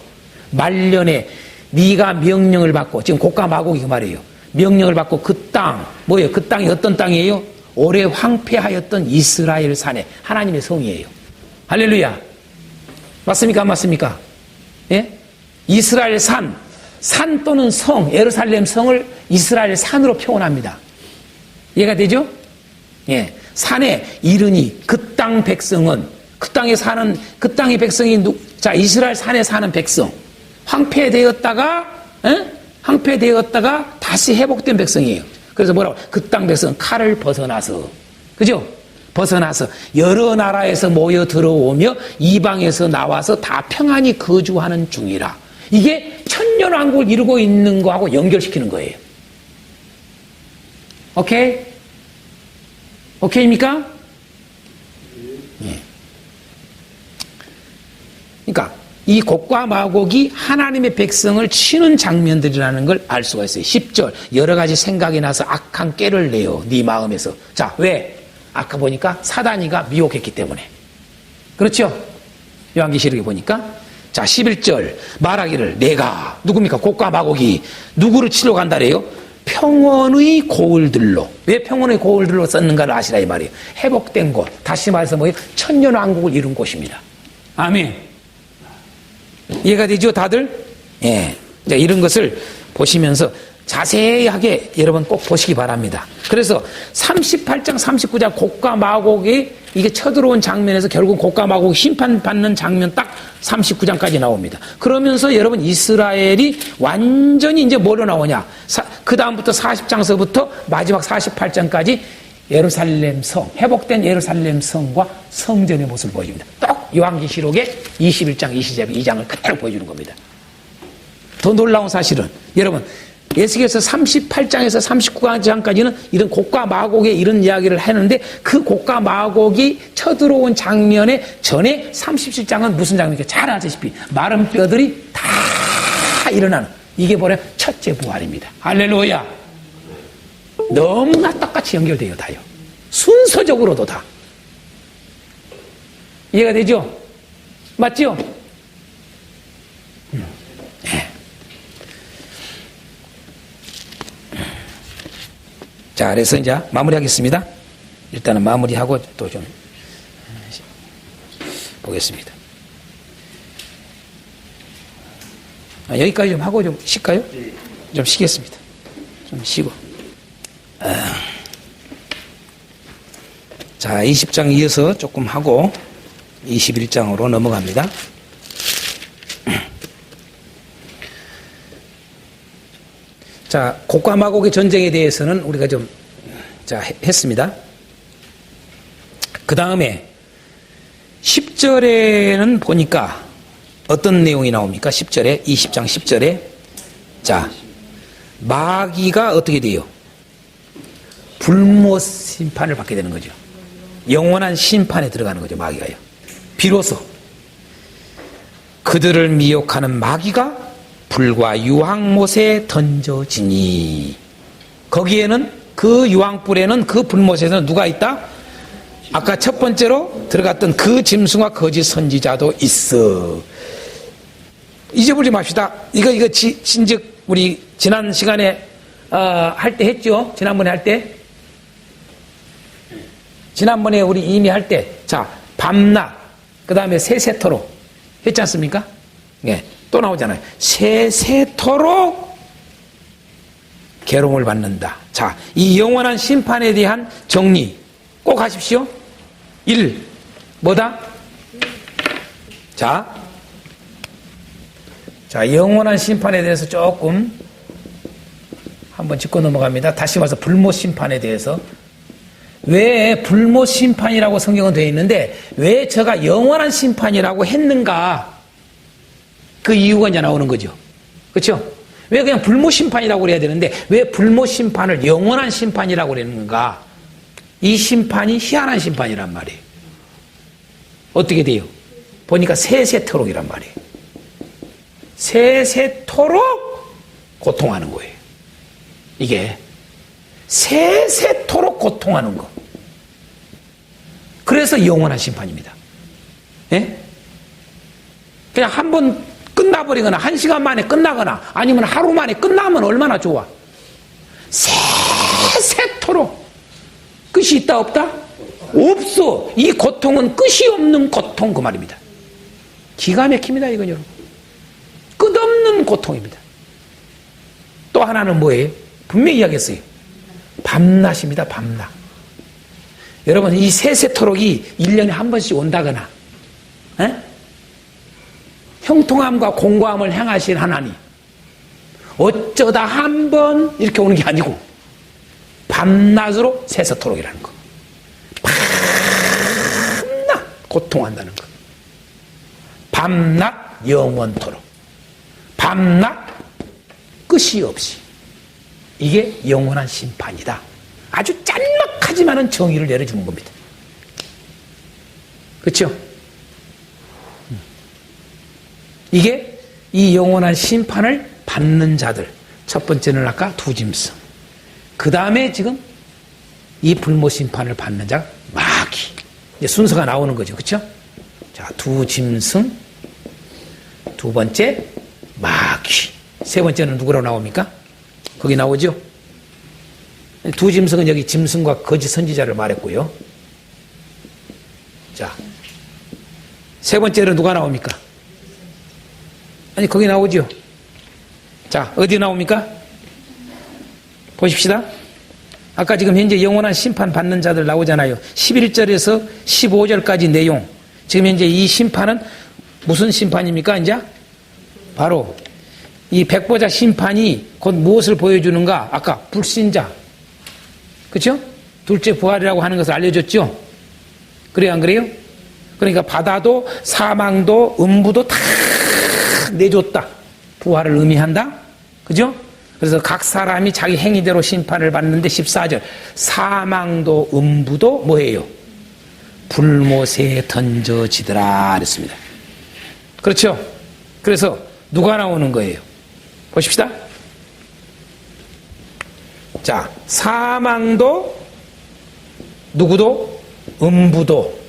말년에 네가 명령을 받고, 지금 곡과 마곡이 그 말이에요. 명령을 받고 그 땅, 뭐예요? 그 땅이 어떤 땅이에요? 오래 황폐하였던 이스라엘 산에 하나님의 성이에요. 할렐루야. 맞습니까? 안 맞습니까? 예? 이스라엘 산 또는 성, 예루살렘 성을 이스라엘 산으로 표현합니다. 이해가 되죠? 예. 산에 이르니 그 땅 백성은, 그 땅에 사는, 그 땅의 백성이 자, 이스라엘 산에 사는 백성. 황폐되었다가 다시 회복된 백성이에요. 그래서 뭐라고? 그 땅 백성은 칼을 벗어나서, 그죠? 벗어나서 여러 나라에서 모여 들어오며 이방에서 나와서 다 평안히 거주하는 중이라. 이게 천년왕국을 이루고 있는 거하고 연결시키는 거예요. 오케이? 오케이입니까? 예. 그러니까 이 곡과 마곡이 하나님의 백성을 치는 장면들이라는 걸 알 수가 있어요. 10절 여러 가지 생각이 나서 악한 꾀를 내요. 네 마음에서. 자, 왜? 아까 보니까 사단이가 미혹했기 때문에. 그렇죠? 요한계시록에 보니까 자, 11절 말하기를 내가 누굽니까? 곡과 마곡이 누구를 치러 간다래요? 평원의 고을들로. 왜 평원의 고을들로 썼는가를 아시라 이 말이에요. 회복된 곳, 다시 말해서 뭐예요? 천년왕국을 이룬 곳입니다. 아멘. 이해가 되죠 다들? 예. 자, 이런 것을 보시면서 자세하게 여러분 꼭 보시기 바랍니다. 그래서 38장 39장 곡과 마곡이 이게 쳐들어온 장면에서 결국 곡과 마곡이 심판받는 장면 딱 39장까지 나옵니다. 그러면서 여러분 이스라엘이 완전히 이제 뭐로 나오냐? 그 다음부터 40장서부터 마지막 48장까지 예루살렘 성, 회복된 예루살렘 성과 성전의 모습을 보여줍니다. 딱 요한계시록의 21장, 22장을 그대로 보여주는 겁니다. 더 놀라운 사실은 여러분 예수께서 38장에서 39장까지는 이런 곡과 마곡의 이런 이야기를 하는데 그 곡과 마곡이 쳐들어온 장면에 전에 37장은 무슨 장면입니까? 잘 아시다시피 마른 뼈들이 다 일어나는 이게 바로 첫째 부활입니다. 할렐루야. 너무나 똑같이 연결돼요. 다요. 순서적으로도 다. 이해가 되죠? 맞죠? 네. 자, 그래서 이제 마무리하겠습니다. 일단은 마무리하고 또 좀 보겠습니다. 여기까지 좀 하고 좀 쉴까요? 좀 쉬겠습니다. 좀 쉬고. 자, 20장 이어서 조금 하고 21장으로 넘어갑니다. 자, 곡과 마곡의 전쟁에 대해서는 우리가 좀, 자, 했습니다. 그 다음에 10절에는 보니까 어떤 내용이 나옵니까? 10절에, 20장 10절에. 자, 마귀가 어떻게 돼요? 불못 심판을 받게 되는 거죠. 영원한 심판에 들어가는 거죠, 마귀가요. 비로소 그들을 미혹하는 마귀가 불과 유황못에 던져지니 거기에는 그 유황불에는 그 불못에는 누가 있다? 아까 첫 번째로 들어갔던 그 짐승과 거짓 선지자도 있어. 잊어버리지 맙시다. 이거 진즉 우리 지난 시간에 할 때 했죠? 지난번에 할 때? 지난번에 우리 이미 할 때, 자, 밤낮, 그 다음에 세세토록 했지 않습니까? 네, 또 나오잖아요. 세세토록 괴로움을 받는다. 자, 이 영원한 심판에 대한 정리 꼭 하십시오. 1. 뭐다? 자, 영원한 심판에 대해서 조금 한번 짚고 넘어갑니다. 다시 와서 불못 심판에 대해서. 왜 불못 심판이라고 성경은 되어 있는데 왜 저가 영원한 심판이라고 했는가? 그 이유가 이제 나오는 거죠. 그렇죠? 왜 그냥 불못 심판이라고 그래야 되는데 왜 불못 심판을 영원한 심판이라고 그랬는가? 이 심판이 희한한 심판이란 말이에요. 어떻게 돼요? 보니까 세세토록이란 말이에요. 세세토록 고통하는 거예요. 이게 세세토록 고통하는 거. 그래서 영원한 심판입니다. 예? 그냥 한 번 끝나버리거나 1시간 만에 끝나거나 아니면 하루 만에 끝나면 얼마나 좋아. 세세토록 끝이 있다 없다? 없어. 이 고통은 끝이 없는 고통 그 말입니다. 기가 막힙니다 이건 여러분. 끝없는 고통입니다. 또 하나는 뭐예요? 분명히 이야기했어요. 밤낮입니다. 밤낮. 여러분 이 세세토록이 1년에 한 번씩 온다거나 에? 형통함과 공고함을 행하신 하나님 어쩌다 한 번 이렇게 오는 게 아니고 밤낮으로 세세토록이라는 거. 밤낮 고통한다는 거. 밤낮 영원토록. 밤낮 끝이 없이. 이게 영원한 심판이다. 아주 짤막하지만은 정의를 내려주는 겁니다. 그렇죠? 이게 이 영원한 심판을 받는 자들. 첫 번째는 아까 두 짐승. 그 다음에 지금 이 불못 심판을 받는 자가 마귀. 이제 순서가 나오는 거죠. 그렇죠? 자, 두 짐승, 두 번째 마귀. 세 번째는 누구로 나옵니까? 거기 나오죠? 두 짐승은 여기 짐승과 거짓 선지자를 말했고요. 자, 세 번째는 누가 나옵니까? 아니, 거기 나오죠? 자, 어디 나옵니까? 보십시다. 아까 지금 현재 영원한 심판 받는 자들 나오잖아요. 11절에서 15절까지 내용. 지금 현재 이 심판은 무슨 심판입니까? 이제 바로 이 백보자 심판이 곧 무엇을 보여주는가? 아까 불신자, 그렇죠? 둘째 부활이라고 하는 것을 알려줬죠. 그래요, 안 그래요? 그러니까 바다도 사망도 음부도 다 내줬다. 부활을 의미한다. 그죠? 그래서 각 사람이 자기 행위대로 심판을 받는데 14절 사망도 음부도 뭐예요? 불못에 던져지더라 그랬습니다. 그렇죠? 그래서 누가 나오는 거예요? 보십시다. 자, 사망도 누구도 음부도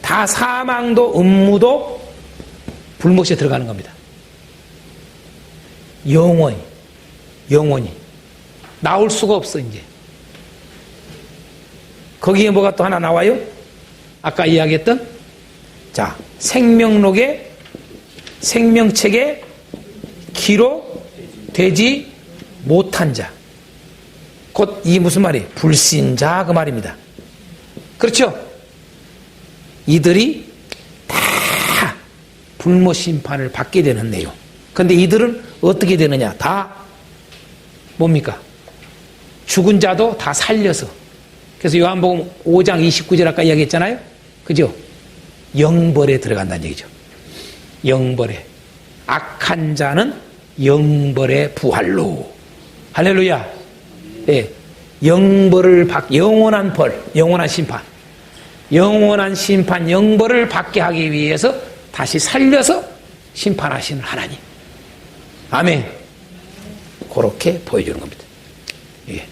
다 사망도 음무도 불못에 들어가는 겁니다. 영원히 나올 수가 없어. 이제 거기에 뭐가 또 하나 나와요? 아까 이야기했던 자, 생명책에 기록되지 못한 자, 곧 이 무슨 말이에요? 불신자 그 말입니다. 그렇죠? 이들이 다 불못 심판을 받게 되는 내용. 근데 이들은 어떻게 되느냐? 다 뭡니까? 죽은 자도 다 살려서. 그래서 요한복음 5장 29절 아까 이야기했잖아요. 그죠? 영벌에 들어간다는 얘기죠. 영벌에. 악한 자는 영벌의 부활로. 할렐루야. 예. 영벌을 영원한 벌, 영원한 심판. 영원한 심판, 영벌을 받게 하기 위해서 다시 살려서 심판하시는 하나님. 아멘. 그렇게 보여주는 겁니다. 예.